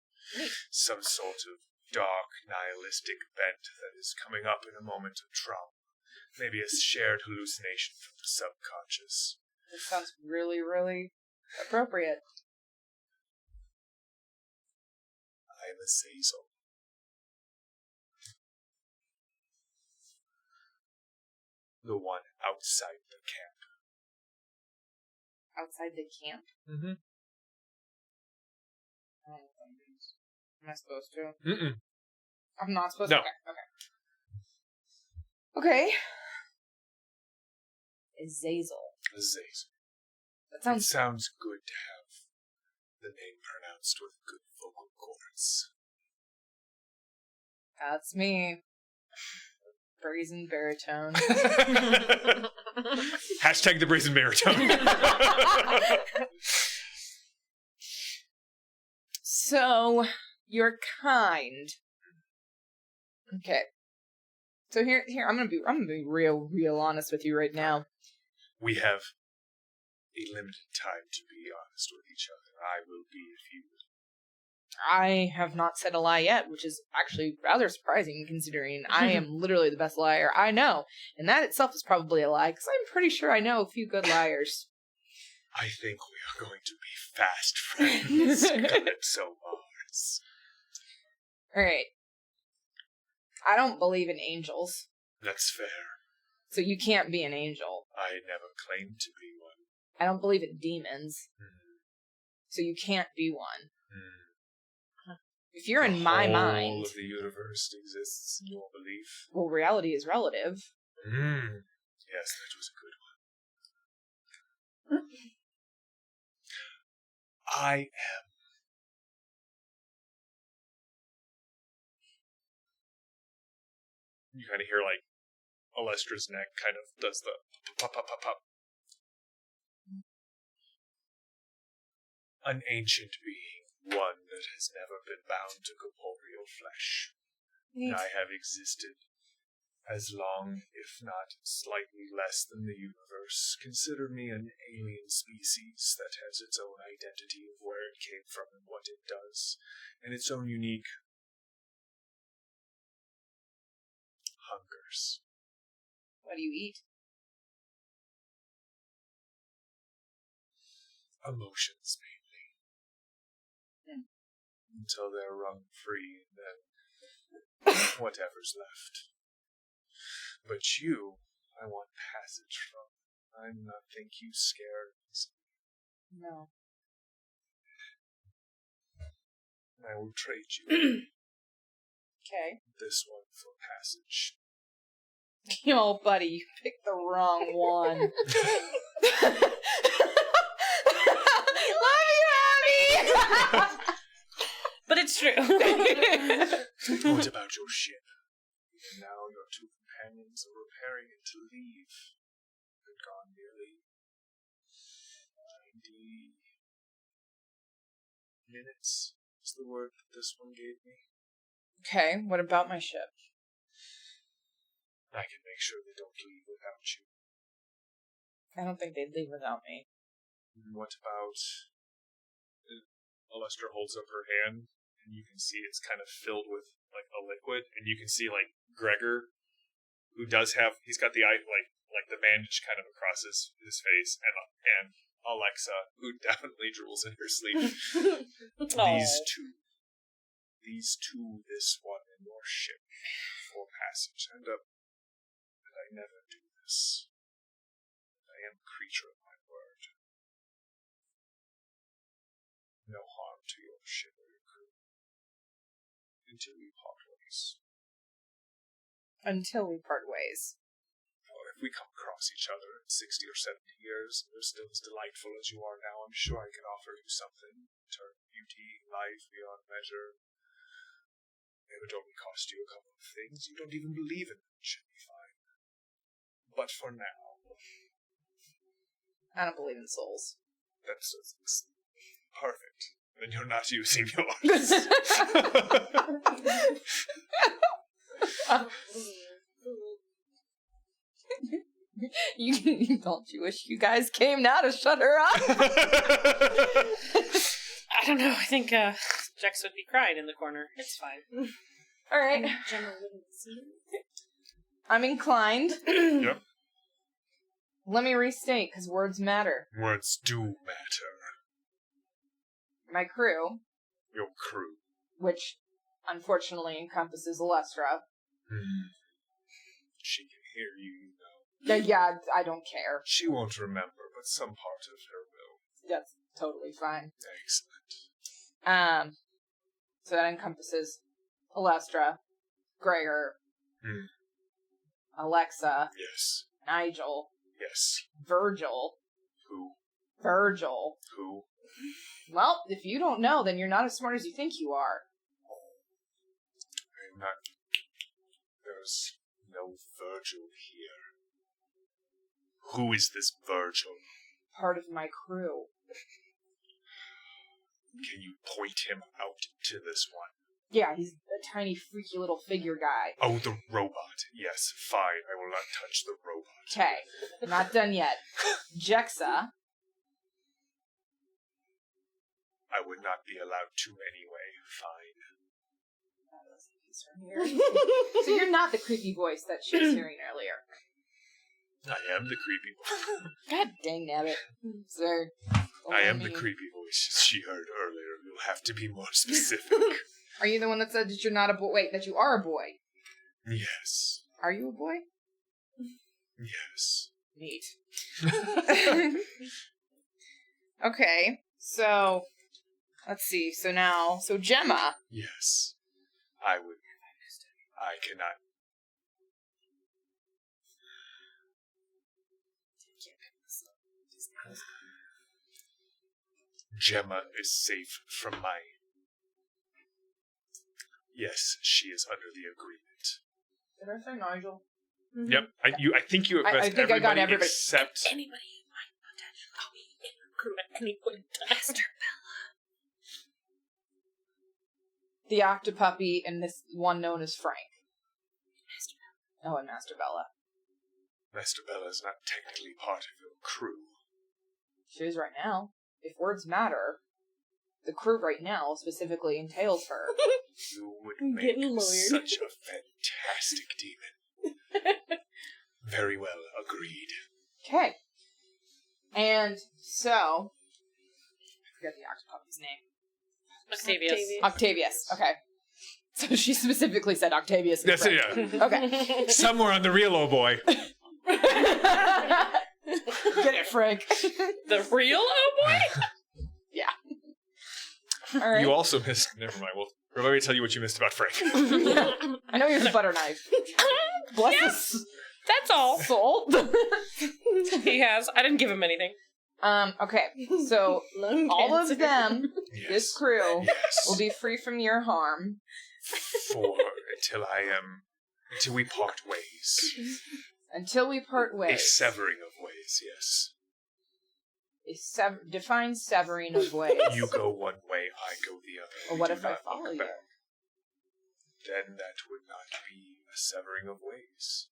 Some sort of dark, nihilistic bent that is coming up in a moment of trauma. Maybe a shared hallucination from the subconscious. This sounds really, really appropriate. I am a Zazel. The one outside the camp. Outside the camp? Mm-hmm. I don't know what that means. Am I supposed to? Mm-mm. I'm not supposed No. to? Okay. Azazel. A Zazel. That It sounds... sounds good to have the name pronounced with good vocal cords. That's me. Brazen baritone. Hashtag the brazen baritone. So, you're kind. Okay. So here, I'm gonna be real honest with you right now. We have a limited time to be honest with each other. I will be if you will. I have not said a lie yet, which is actually rather surprising considering I am literally the best liar I know. And that itself is probably a lie, because I'm pretty sure I know a few good liars. I think we are going to be fast friends. So Mars. Alright. I don't believe in angels, That's fair. so you can't be an angel. I never claimed to be one. I don't believe in demons, so you can't be one. If you're in my The mind, whole of the universe exists in your belief. well, reality is relative. Yes, that was a good one. I am. You kind of hear, like, Alestra's neck kind of does the pop, pop, pop, pop. An ancient being, one that has never been bound to corporeal flesh. I have existed as long, if not slightly less than the universe. Consider me an alien species that has its own identity of where it came from and what it does, and its own unique hungers. What do you eat? Emotions, mainly. Until they're wrung free, and then whatever's left. But you, I want passage from. I'm not think you scared. No. I will trade you Okay. this one for passage. Oh, buddy, you picked the wrong one. Love you, Abby! But it's true. What about your ship? Even now, your two companions are repairing it to leave. Been gone nearly 90 minutes, is the word that this one gave me. Okay, what about my ship? I can make sure they don't leave without you. I don't think they'd leave without me. What about... Alestra holds up her hand, and you can see it's kind of filled with, like, a liquid, and you can see, like, Gregor, who does have... He's got the eye, like the bandage kind of across his face, and Alexa, who definitely drools in her sleep. These two, this one, and your ship for passage. And I never do this. I am a creature of my word. No harm to your ship or your crew. Until we part ways. Until we part ways. Or if we come across each other in 60 or 70 years, and you're still as delightful as you are now, I'm sure I can offer you something. Turn beauty, life beyond measure. It would only cost you a couple of things. You don't even believe in them. It should be fine. But for now... I don't believe in souls. That's perfect. Then you're not using yours. Don't you wish you guys came now to shut her up? I don't know. I think Jex would be crying in the corner. It's fine. Alright. Gemma wouldn't see it. I'm inclined. Yep. Let me restate, because words matter. Words do matter. My crew, Your crew. which unfortunately encompasses Alestra. She can hear you, you know. Yeah, I don't care. She won't remember, but some part of her will. That's totally fine. Excellent. So that encompasses Alestra, Gregor, Alexa, Yes. Nigel, Yes. Virgil. Who? Virgil. Who? Well, if you don't know, then you're not as smart as you think you are. I'm not... There's no Virgil here. Who is this Virgil? Part of my crew. Can you point him out to this one? Yeah, he's a tiny, freaky little figure guy. Oh, the robot. Yes, fine. I will not touch the robot. Okay, not done yet. Jexa. I would not be allowed to anyway. Fine. So you're not the creepy voice that she was hearing earlier. I am the creepy voice. God dang nabbit. Sir. I am the creepy voice she heard earlier. You'll have to be more specific. Are you the one that said that you're not a boy? Wait, that you are a boy? Yes. Are you a boy? Yes. Neat. Okay, so let's see. So Gemma. Yes. I cannot. Gemma is safe from my... Yes, she is under the agreement. Did I say Nigel? Yep. I think you I think I got everybody. Except... Anybody might potentially be in your crew at any point in time. The Octopuppy and this one known as Frank. Oh, and Master Bella. Master Bella is not technically part of your crew. She is right now. If words matter, the crew right now specifically entails her. You would I'm make getting lawyered. such a fantastic demon. Very well, agreed. Okay. And so... I forget the Octopuppy's name. Octavius. Okay. So she specifically said Octavius. That's it, yeah. Okay. Somewhere on the real Oh Boii. Get it, Frank. The real Oh Boii? Yeah. All right. You also missed... Never mind. Well, let me tell you what you missed about Frank. I know you're the butter knife. Bless his That's all. soul. He has. I didn't give him anything. Okay. So all of them, Yes. this crew, Yes. will be free from your harm. Until we part ways. Until we part A ways. severing of ways, yes. Define severing of ways. You go one way, I go the other. Well, We what do if I not follow look you? back. Then that would not be a severing of ways.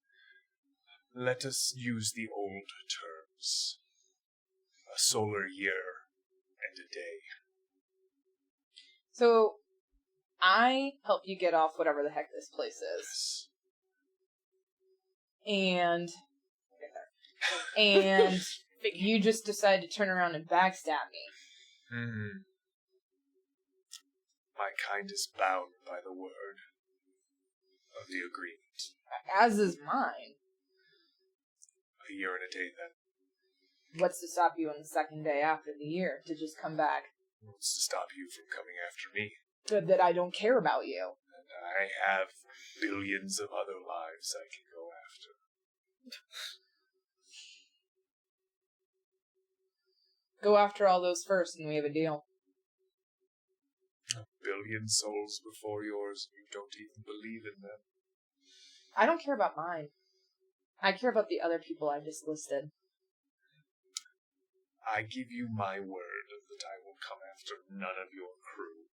Let us use the old terms. A solar year and a day. So, I help you get off whatever the heck this place is. Yes. And you just decide to turn around and backstab me. My kind is bound by the word of the agreement. As is mine. A year and a day, then. What's to stop you on the second day after the year to just come back? What's to stop you from coming after me? Good that I don't care about you. And I have billions of other lives I can go after. Go after all those first and we have a deal. A billion souls before yours, you don't even believe in them. I don't care about mine. I care about the other people I just listed. I give you my word that I will come after none of your crew.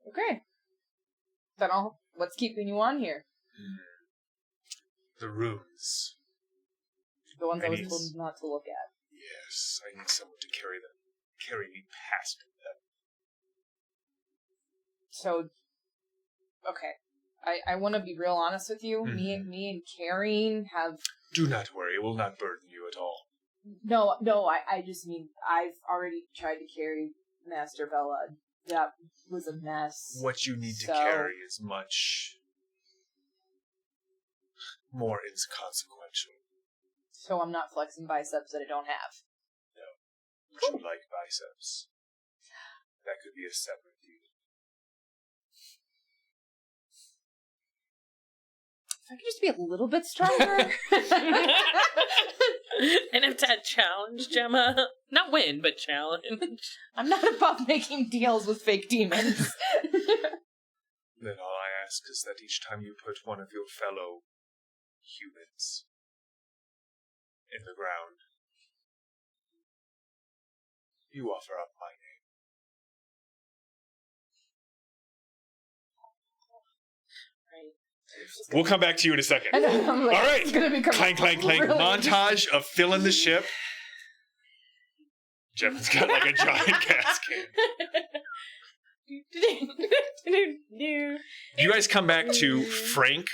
Okay. Then what's keeping you on here? The runes. The ones I was Pennies. told not to look at. Yes, I need someone to carry me past them. So, okay. I want to be real honest with you. Mhm. Me and Karen have... Do not worry, it will not burden you at all. No, I just mean, I've already tried to carry Master Bella. That was a mess. What you need to So- carry is much more inconsequential. So I'm not flexing biceps that I don't have. Would you like biceps? That could be a separate deal. If I could just be a little bit stronger. And if that challenge, Gemma. Not win, but challenge. I'm not above making deals with fake demons. Then all I ask is that each time you put one of your fellow humans in the ground, You offer up my name. Right. We'll come back to you in a second. And I'm like, All right. it's gonna become Clank, clank, clank. really Montage of filling the ship. Jeff's got like a giant gas can. You guys come back to Frank.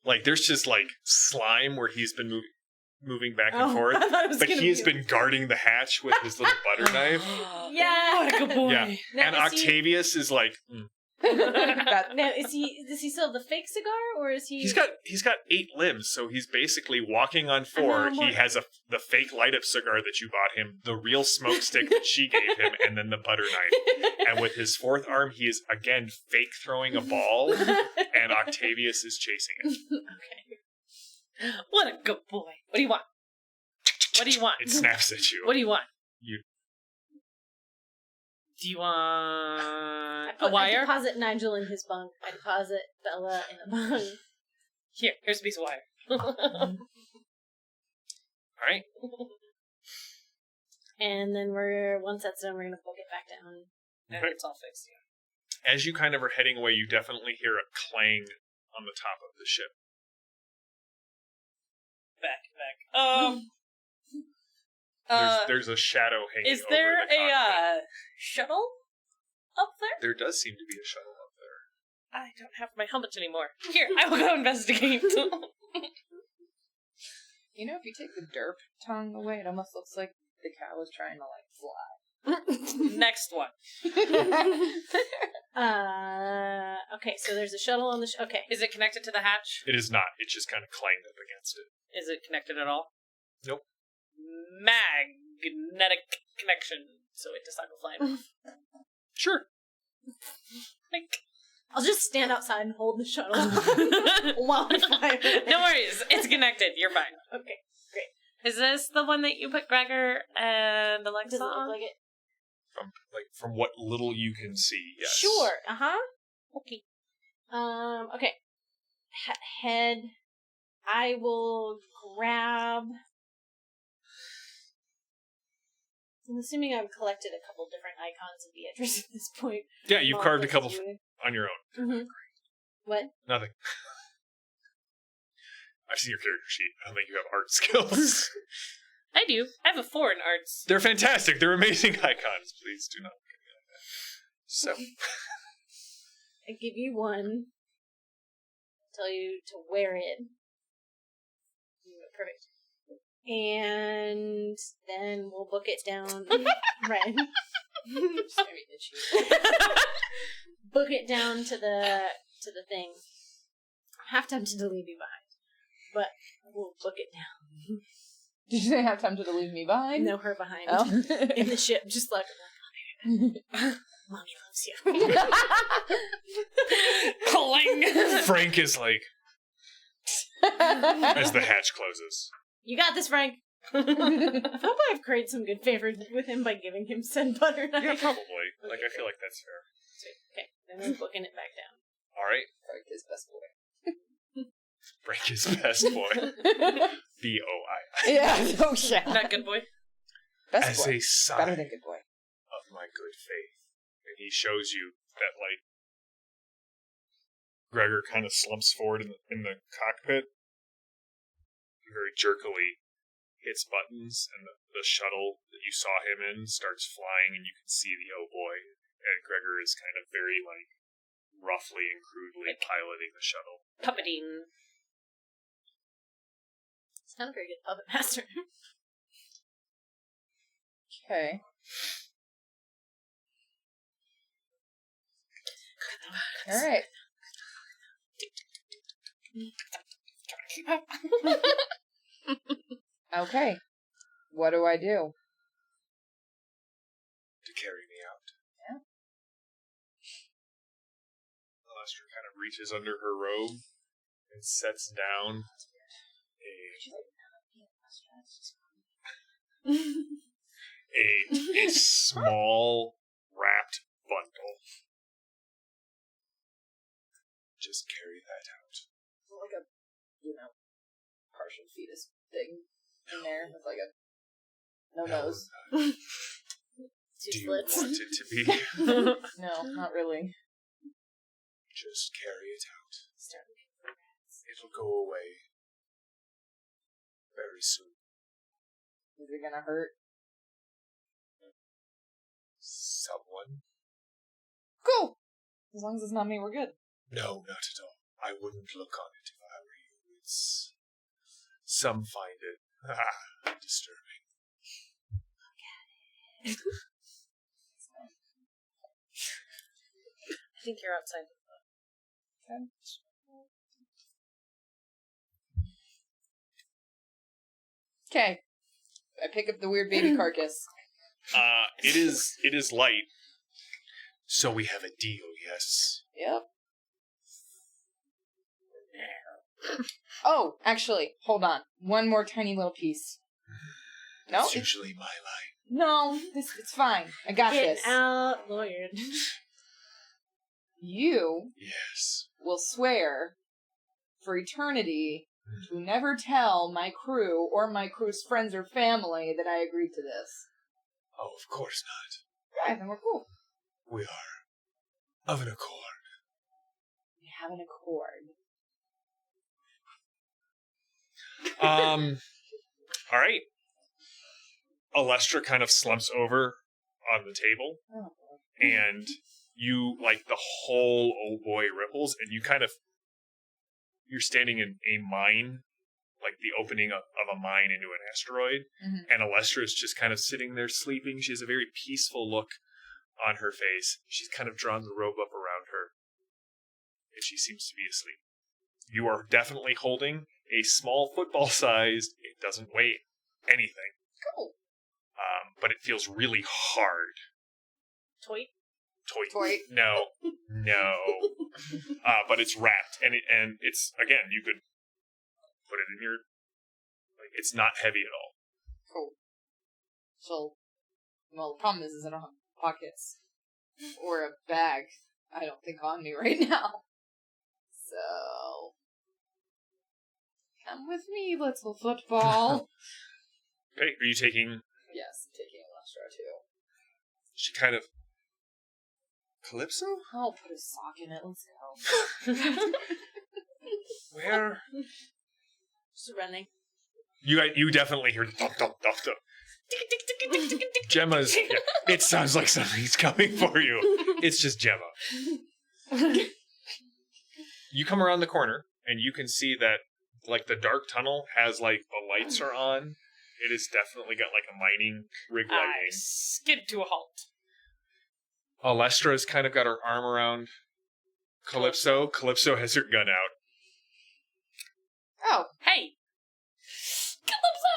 Like, there's just like slime where he's been moving back and forth. But he's been guarding the hatch with his little butter knife. Yeah. What a good boy. Yeah. Now, And is Octavius is like, That- Now, does he still have the fake cigar, or is he? he's got 8 limbs, so he's basically walking on 4. He has the fake light up cigar that you bought him, the real smoke stick that she gave him, and then the butter knife. And with his 4th arm, he is again fake throwing a ball, and Octavius is chasing it. Okay. What a good boy. What do you want? What do you want? It snaps at you. What do you want? You- Do you want I a wire? deposit Nigel in his bunk. I deposit Bella in a bunk. Here's a piece of wire. All right. And then once that's done, we're gonna book it back down. And Okay. it's all fixed. As you kind of are heading away, you definitely hear a clang on the top of the ship. Back. There's a shadow hanging Is over there the cockpit. a shuttle up there? There does seem to be a shuttle up there. I don't have my helmet anymore. Here, I will go investigate. You know, if you take the derp tongue away, it almost looks like the cow is trying to like fly. Next one. Okay, so there's a shuttle on the okay. Is it connected to the hatch? It is not. It just kind of clanged up against it. Is it connected at all? Nope. Magnetic connection, so it does not go flying. Sure. Like, I'll just stand outside and hold the shuttle while I fly. no worries, it's connected. You're fine. Okay, great. Is this the one that you put Gregor and Does Alexa it look on? like it? From what little you can see, yes. Sure. Uh-huh. Okay. Okay. Head. I will grab. I'm assuming I've collected a couple different icons of Beatrice at this point. Yeah, you've carved a couple Mm-hmm. on your own. What? Nothing. I've seen your character sheet. I don't think you have art skills. I do. I have a 4 in arts. They're fantastic. They're amazing icons. Please do not look at me like that. So, I give you one. Tell you to wear it. Perfect. And then we'll book it down. Right. Just very itchy. Book it down to the thing. I'm half tempted to leave you behind, but we'll book it down. Did you say have time to leave me behind? No, her behind Oh. in the ship, just like Mommy loves you. Cling! Frank is like, as the hatch closes. You got this, Frank. I hope I've created some good favor with him by giving him said butter knife. Yeah, probably. Like, I feel like that's fair. Sweet. Okay, then we're booking it back down. All right. Frank is best boy. Frank is best boy. B-O-I. Yeah, no shit. Not good boy. Best As boy. a sign Better than good boy. of my good faith. And he shows you that, like, Gregor kind of slumps forward in the cockpit. He very jerkily hits buttons, and the shuttle that you saw him in starts flying, and you can see the Oh Boii. And Gregor is kind of very, like, roughly and crudely piloting the shuttle. Puppeting. It's not a very good puppet master. Okay. Alright. Okay. What do I do? To carry me out. Yeah. Lester kind of reaches under her robe and sets down a small wrapped bundle. Just carry that out. Like a, partial fetus thing in there with like a no nose. Two Do you slits. want it to be? No, not really. Just carry it out. Start looking for rats. It'll go away very soon. Is it gonna hurt? Someone? Cool! As long as it's not me, we're good. No, not at all. I wouldn't look on it if I were you. It's... Some find it disturbing. I think you're outside. Okay. I pick up the weird baby carcass. It is light. So we have a deal, yes? Yep. Oh, actually, hold on. One more tiny little piece. No? It's usually my line. No, it's fine. I got Getting this. out lawyered. You Yes. will swear for eternity to never tell my crew or my crew's friends or family that I agreed to this. Oh, of course not. Right, then we're cool. We are of an accord. We have an accord. All right. Alestra kind of slumps over on the table, Oh, and you, like, the whole Oh Boii ripples, and you're standing in a mine, like the opening of a mine into an asteroid, Mhm. and Alestra is just kind of sitting there sleeping. She has a very peaceful look on her face. She's kind of drawn the robe up around her, and she seems to be asleep. You are definitely holding a small football-sized, it doesn't weigh anything, Cool. but it feels really hard. Toy? Toy. No. But it's wrapped, and it's, again, you could put it in your, like, it's not heavy at all. Cool. So, well, the problem is I don't have pockets or a bag. I don't think on me right now. So, come with me, little football. Okay, are you taking, Yes, taking Elastra too. she kind of, Calypso? I'll put a sock in it. Let's go. Where? Just running. You definitely hear thump, thump, thump, thump. Gemma's, yeah, it sounds like something's coming for you. It's just Gemma. You come around the corner, and you can see that, like, the dark tunnel has, like, the lights are on. It has definitely got, like, a mining rig I lighting. skid to a halt. Alestra's kind of got her arm around Calypso. Calypso has her gun out. Oh, Hey! Calypso!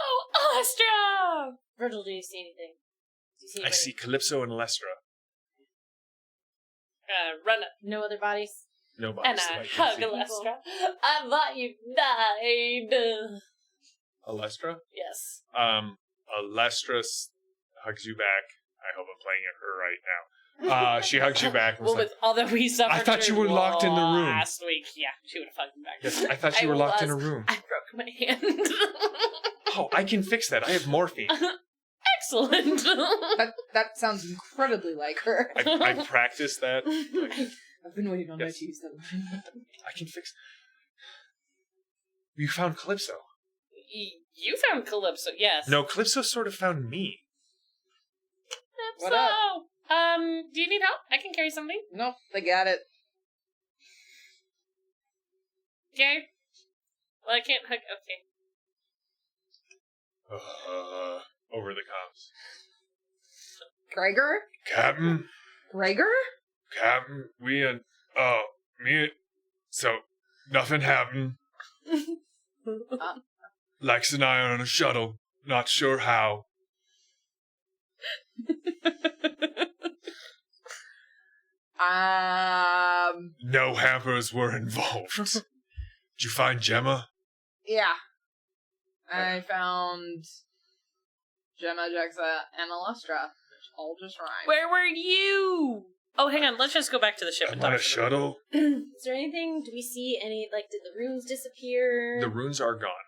Alestra! Virgil, do you see anything? Do you see I anybody? see Calypso and Alestra. Run up. No other bodies? Nobody. And I hug Alestra. I thought you died. Alestra? Yes. Alestra hugs you back. I hope I'm playing at her right now. She hugs you back. And was Well, like, with all that we suffered I thought you during were locked in the room. last week. Yeah, she would have hugged me back. yes, I thought you were locked in a room. I broke my hand. Oh, I can fix that. I have morphine. Excellent. that sounds incredibly like her. I practiced that. I've been waiting on Yes. that to use that. I can fix. You found Calypso. You found Calypso, yes. No, Calypso sort of found me. What up? Do you need help? I can carry something. Nope, they got it. Okay. Well, I can't hug. Okay. Over the comms. Gregor? Captain, Gregor? me and so nothing happened. Lex and I are on a shuttle. Not sure how. No hampers were involved. Did you find Gemma? Yeah. I found Gemma, Jexa, and Elastra, which all just rhyme. Where were you? Oh, hang on. Let's just go back to the ship and I'm on talk a to them. shuttle. Is there anything? Do we see any, like, did the runes disappear? The runes are gone.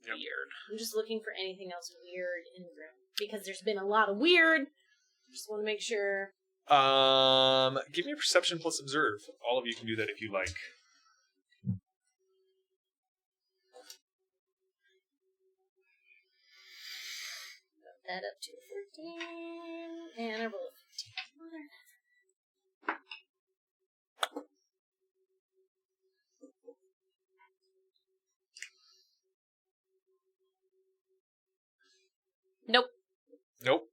Yep. Weird. I'm just looking for anything else weird in the room. Because there's been a lot of weird Just want to make sure. Give me a perception plus observe. All of you can do that if you like. That up to 13, and I roll a 15. Nope. Nope.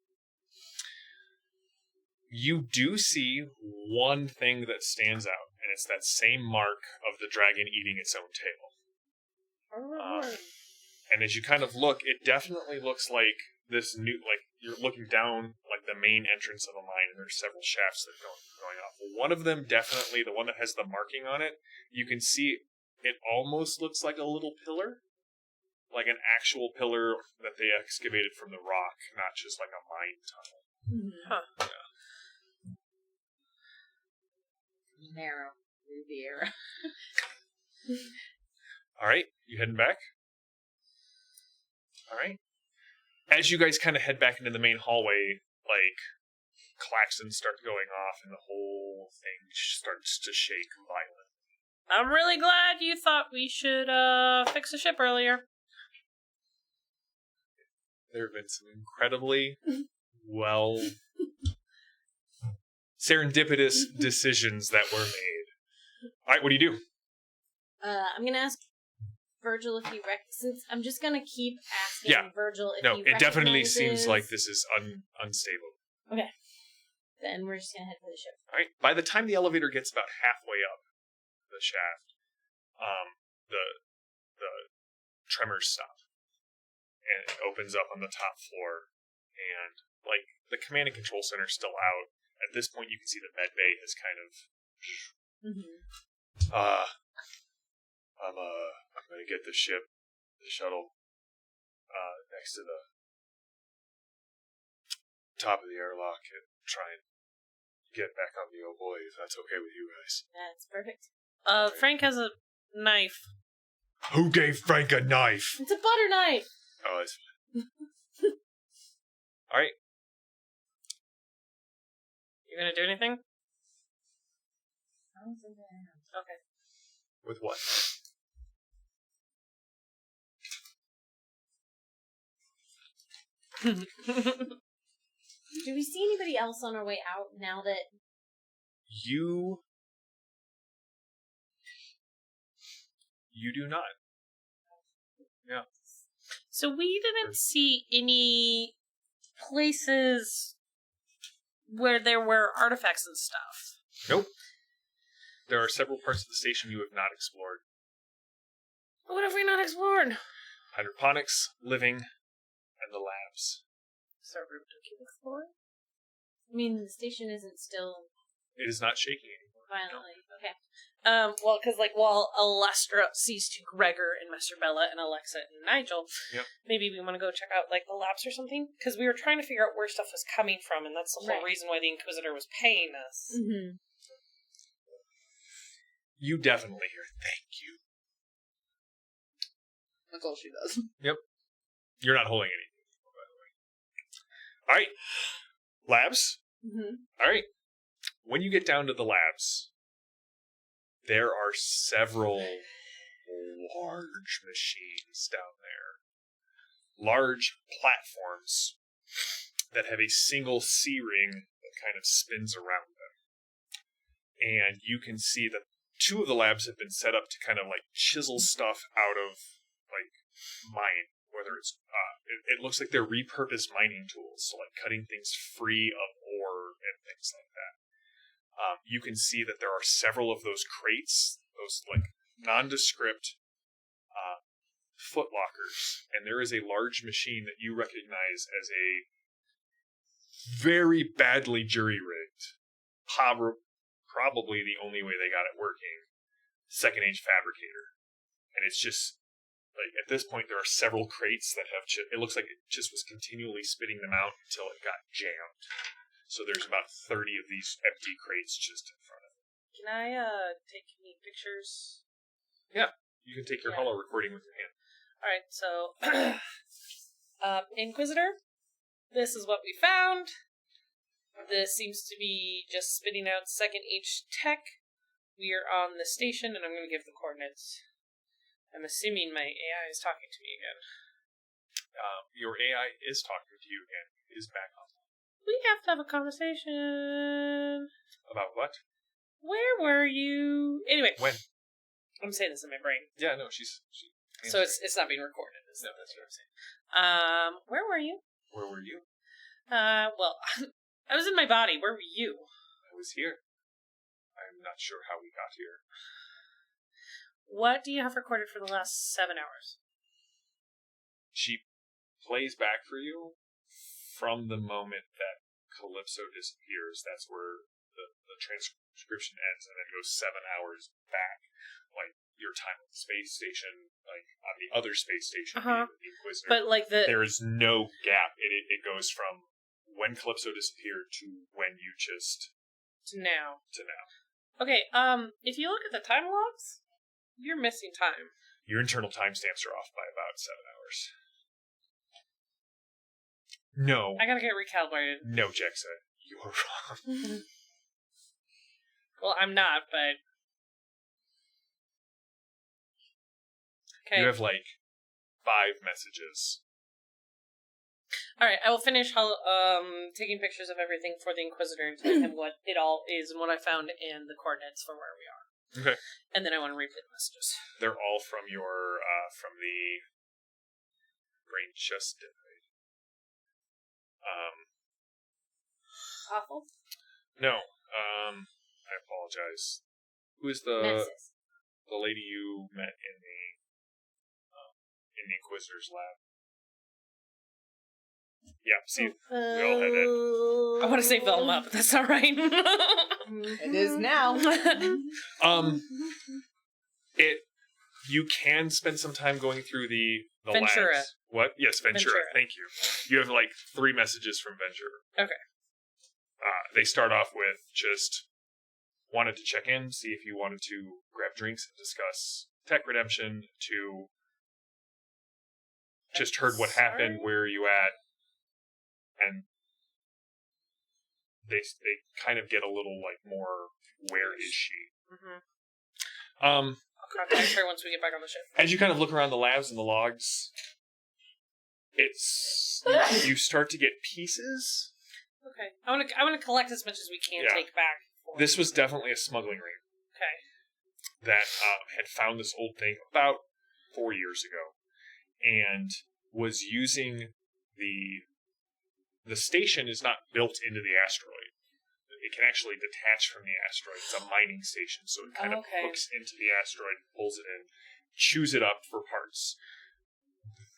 You do see one thing that stands out, and it's that same mark of the dragon eating its own tail. And as you kind of look, it definitely looks like this new, like you're looking down like the main entrance of a mine, and there's several shafts that are going off. One of them, definitely the one that has the marking on it, you can see it almost looks like a little pillar, like an actual pillar that they excavated from the rock, not just like a mine tunnel. Huh. Yeah. Narrow Riviera. All right, you heading back? All right. As you guys kind of head back into the main hallway, like klaxons start going off, and the whole thing starts to shake violently. I'm really glad you thought we should fix the ship earlier. There have been some incredibly serendipitous decisions that were made. All right, what do you do? I'm gonna ask Virgil if he since I'm just gonna keep asking Virgil if he it definitely recognizes... seems like this is unstable. Okay. Then we're just gonna head for the ship. All right. By the time the elevator gets about halfway up the shaft, the tremors stop, and it opens up on the top floor, and like the command and control center is still out. At this point, you can see the med bay has kind of. I'm gonna get the shuttle, next to the top of the airlock and try and get back on the Oh Boii, if that's okay with you guys. That's perfect. Frank has a knife. Who gave Frank a knife? It's a butter knife! Oh, that's fine. Alright. You gonna do anything? I don't think I am. Okay. With what? Do we see anybody else on our way out now that... You do not. Yeah. So we didn't see any places where there were artifacts and stuff. Nope. There are several parts of the station you have not explored. What have we not explored? Hydroponics, living, and the labs. Is there room to keep exploring? I mean, the station isn't still It is not shaking anymore. violently. Okay. Well, because while Alestra sees to Gregor and Master Bella and Alexa and Nigel, Yep. maybe we want to go check out the labs or something, because we were trying to figure out where stuff was coming from, and that's the whole Right. reason why the Inquisitor was paying us. Mm-hmm. You definitely hear, thank you. That's all she does. Yep. You're not holding anything, by the way. Alright. Labs? Mm-hmm. Alright. When you get down to the labs, there are several large machines down there. Large platforms that have a single C-ring that kind of spins around them. And you can see that two of the labs have been set up to kind of chisel stuff out of mine, whether it's it looks like they're repurposed mining tools, so cutting things free of ore and things like that. You can see that there are several of those crates, those nondescript foot lockers, and there is a large machine that you recognize as a very badly jury-rigged, probably the only way they got it working, second age fabricator. And it's just at this point there are several crates that have it looks like it just was continually spitting them out until it got jammed. So there's about 30 of these empty crates just in front of it. Can I take any pictures? Yeah, you can take your holo recording with your hand. Alright, so Inquisitor, this is what we found. This seems to be just spitting out second H tech. We are on the station, and I'm going to give the coordinates. I'm assuming my AI is talking to me again. Your AI is talking to you again. It is back on. We have to have a conversation. About what? Where were you? Anyway. When? I'm saying this in my brain. Yeah, no, she So it's not being recorded. No, that's what I'm saying. Where were you? Where were you? Well, I was in my body. Where were you? I was here. I'm not sure how we got here. What do you have recorded for the last 7 hours? She plays back for you from the moment that Calypso disappears. That's where the transcription ends, and then it goes 7 hours back. Like, your time at the space station, like, on the other space station, being with the Inquisitor. But, like, there is no gap. It goes from when Calypso disappeared to when you just... To now. To now. Okay, if you look at the time logs, you're missing time. Your internal timestamps are off by about 7 hours. No. I gotta get recalibrated. No, Jexa. You are wrong. Well, I'm not, but... Okay. You have, like, 5 messages. Alright, I will finish taking pictures of everything for the Inquisitor and telling him what it all is and what I found and the coordinates for where we are. Okay. And then I want to replay the messages. They're all from your, from the brain just died. Awful. No, I apologize. Who is the Nemesis. the lady you met in the Inquisitor's lab? Yeah, see, we all had it. I want to say Velma, but that's not right. It is now. You can spend some time going through the Ventura. labs. What? Yes, Ventura. Thank you. You have like 3 messages from Ventura. Okay. They start off with just wanted to check in, see if you wanted to grab drinks and discuss tech redemption, to just heard what happened, where are you at? And they kind of get a little like more, where is she? Mm-hmm. I'll contact her once we get back on the ship. As you kind of look around the labs and the logs, it's you start to get pieces. Okay, I want to collect as much as we can take back. This was definitely a smuggling ring. Okay. That had found this old thing about 4 years ago, and was using the station is not built into the asteroid. It can actually detach from the asteroid. It's a mining station, so it kind of hooks into the asteroid, pulls it in, chews it up for parts.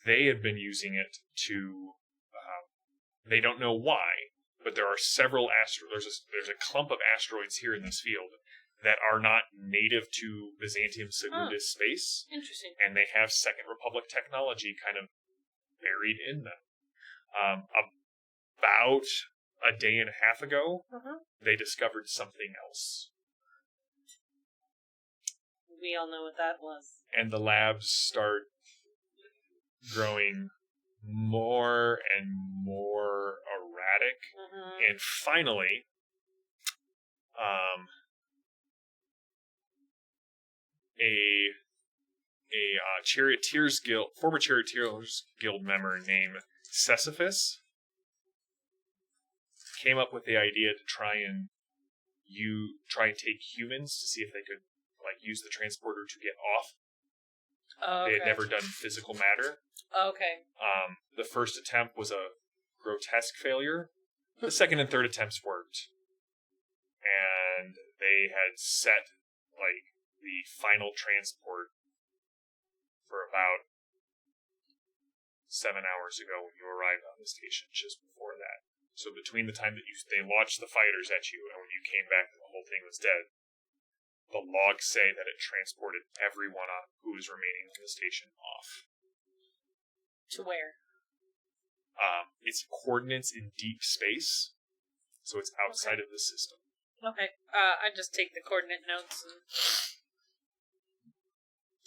They had been using it to, they don't know why, but there are several asteroids. There's a clump of asteroids here in this field that are not native to Byzantium Secundus space. Interesting. And they have Second Republic technology kind of buried in them. About a day and a half ago, they discovered something else. We all know what that was. And the labs start growing more and more erratic. And finally, former Charioteers Guild member named Sisyphus came up with the idea to try and take humans to see if they could like use the transporter to get off. Okay. They had never done physical matter. Okay. The first attempt was a grotesque failure. The second and third attempts worked. And they had set like the final transport for about 7 hours ago when you arrived on the station, just before that. So between the time that they launched the fighters at you and when you came back and the whole thing was dead, the logs say that it transported everyone who was remaining on the station off. To where? It's coordinates in deep space, so it's outside of the system. Okay. I just take the coordinate notes,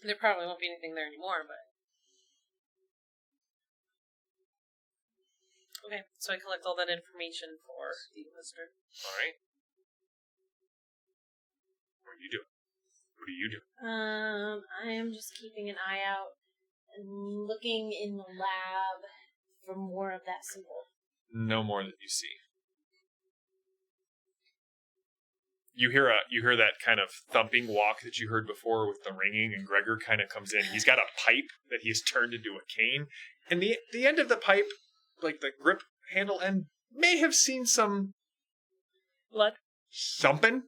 and there probably won't be anything there anymore, but Okay, so I collect all that information for the listener. All right. What are you doing? What are you doing? I am just keeping an eye out and looking in the lab for more of that symbol. No more that you see. You hear that kind of thumping walk that you heard before with the ringing, and Gregor kind of comes in. He's got a pipe that he's turned into a cane, and the end of the pipe, like the grip handle end, may have seen some Blood? something.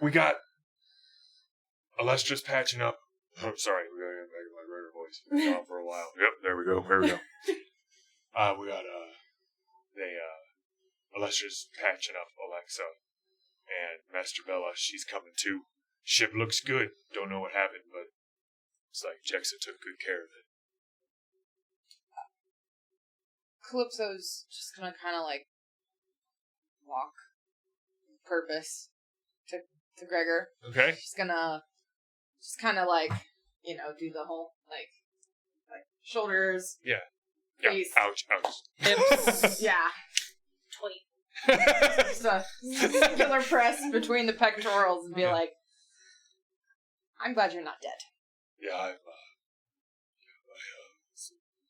We got Alestra's patching up. Oh, sorry, we gotta get back to my Gregor voice. It's been on for a while. Yep, there we go. We got Alestra's patching up Alexa, and Master Bella, she's coming too. Ship looks good. Don't know what happened, but it's like Jexa took good care of it. Calypso's just gonna kind of like walk with purpose to Gregor. Okay. She's gonna just kind of like, do the whole like shoulders. Yeah. Face. Ouch. Hips. Yeah. Tweet. Just a singular press between the pectorals and be like, I'm glad you're not dead. Yeah,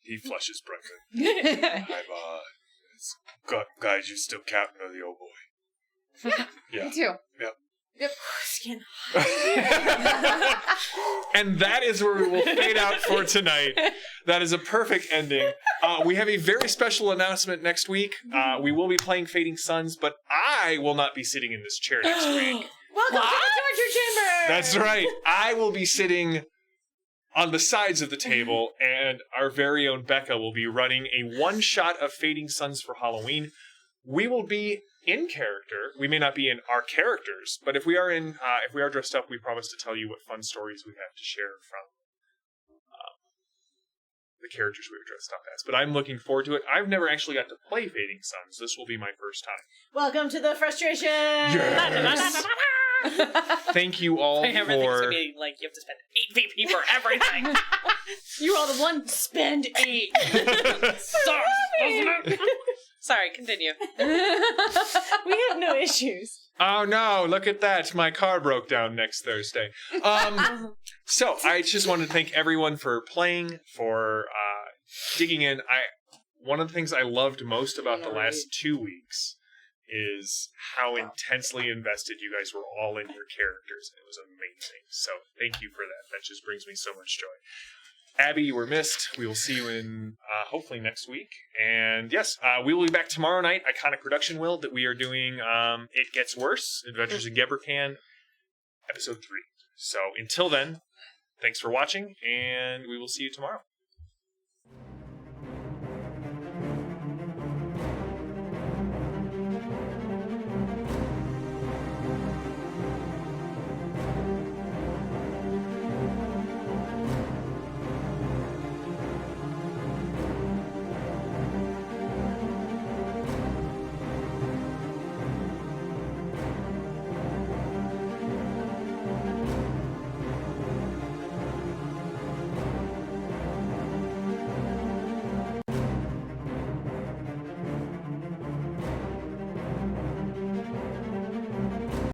he flushes Brecca. I'm glad you're still captain of the Oh Boii. Yeah. Me too. Yep. Skin. And that is where we will fade out for tonight. That is a perfect ending. We have a very special announcement next week. We will be playing Fading Suns, but I will not be sitting in this chair next week. Welcome to the torture chamber. That's right. I will be sitting on the sides of the table, and our very own Becca will be running a one-shot of Fading Suns for Halloween. We will be in character. We may not be in our characters, but if we are dressed up, we promise to tell you what fun stories we have to share from the characters we were dressed up as. But I'm looking forward to it. I've never actually got to play Fading Suns. This will be my first time. Welcome to the frustration. Yes. Thank you all Everything's for... gonna be like, you have to spend 8 VP for everything. You all the one spend 8. Sucks, doesn't it? Sorry, continue. We have no issues. Oh no, look at that. My car broke down next Thursday. So I just wanted to thank everyone for playing, for digging in. One of the things I loved most about the last 2 weeks is how intensely invested you guys were all in your characters. It was amazing. So thank you for that. That just brings me so much joy. Abby, you were missed. We will see you in hopefully next week. And yes, we will be back tomorrow night. Iconic Production will that we are doing It Gets Worse, Adventures in Gebercan, episode 3. So until then, thanks for watching, and we will see you tomorrow.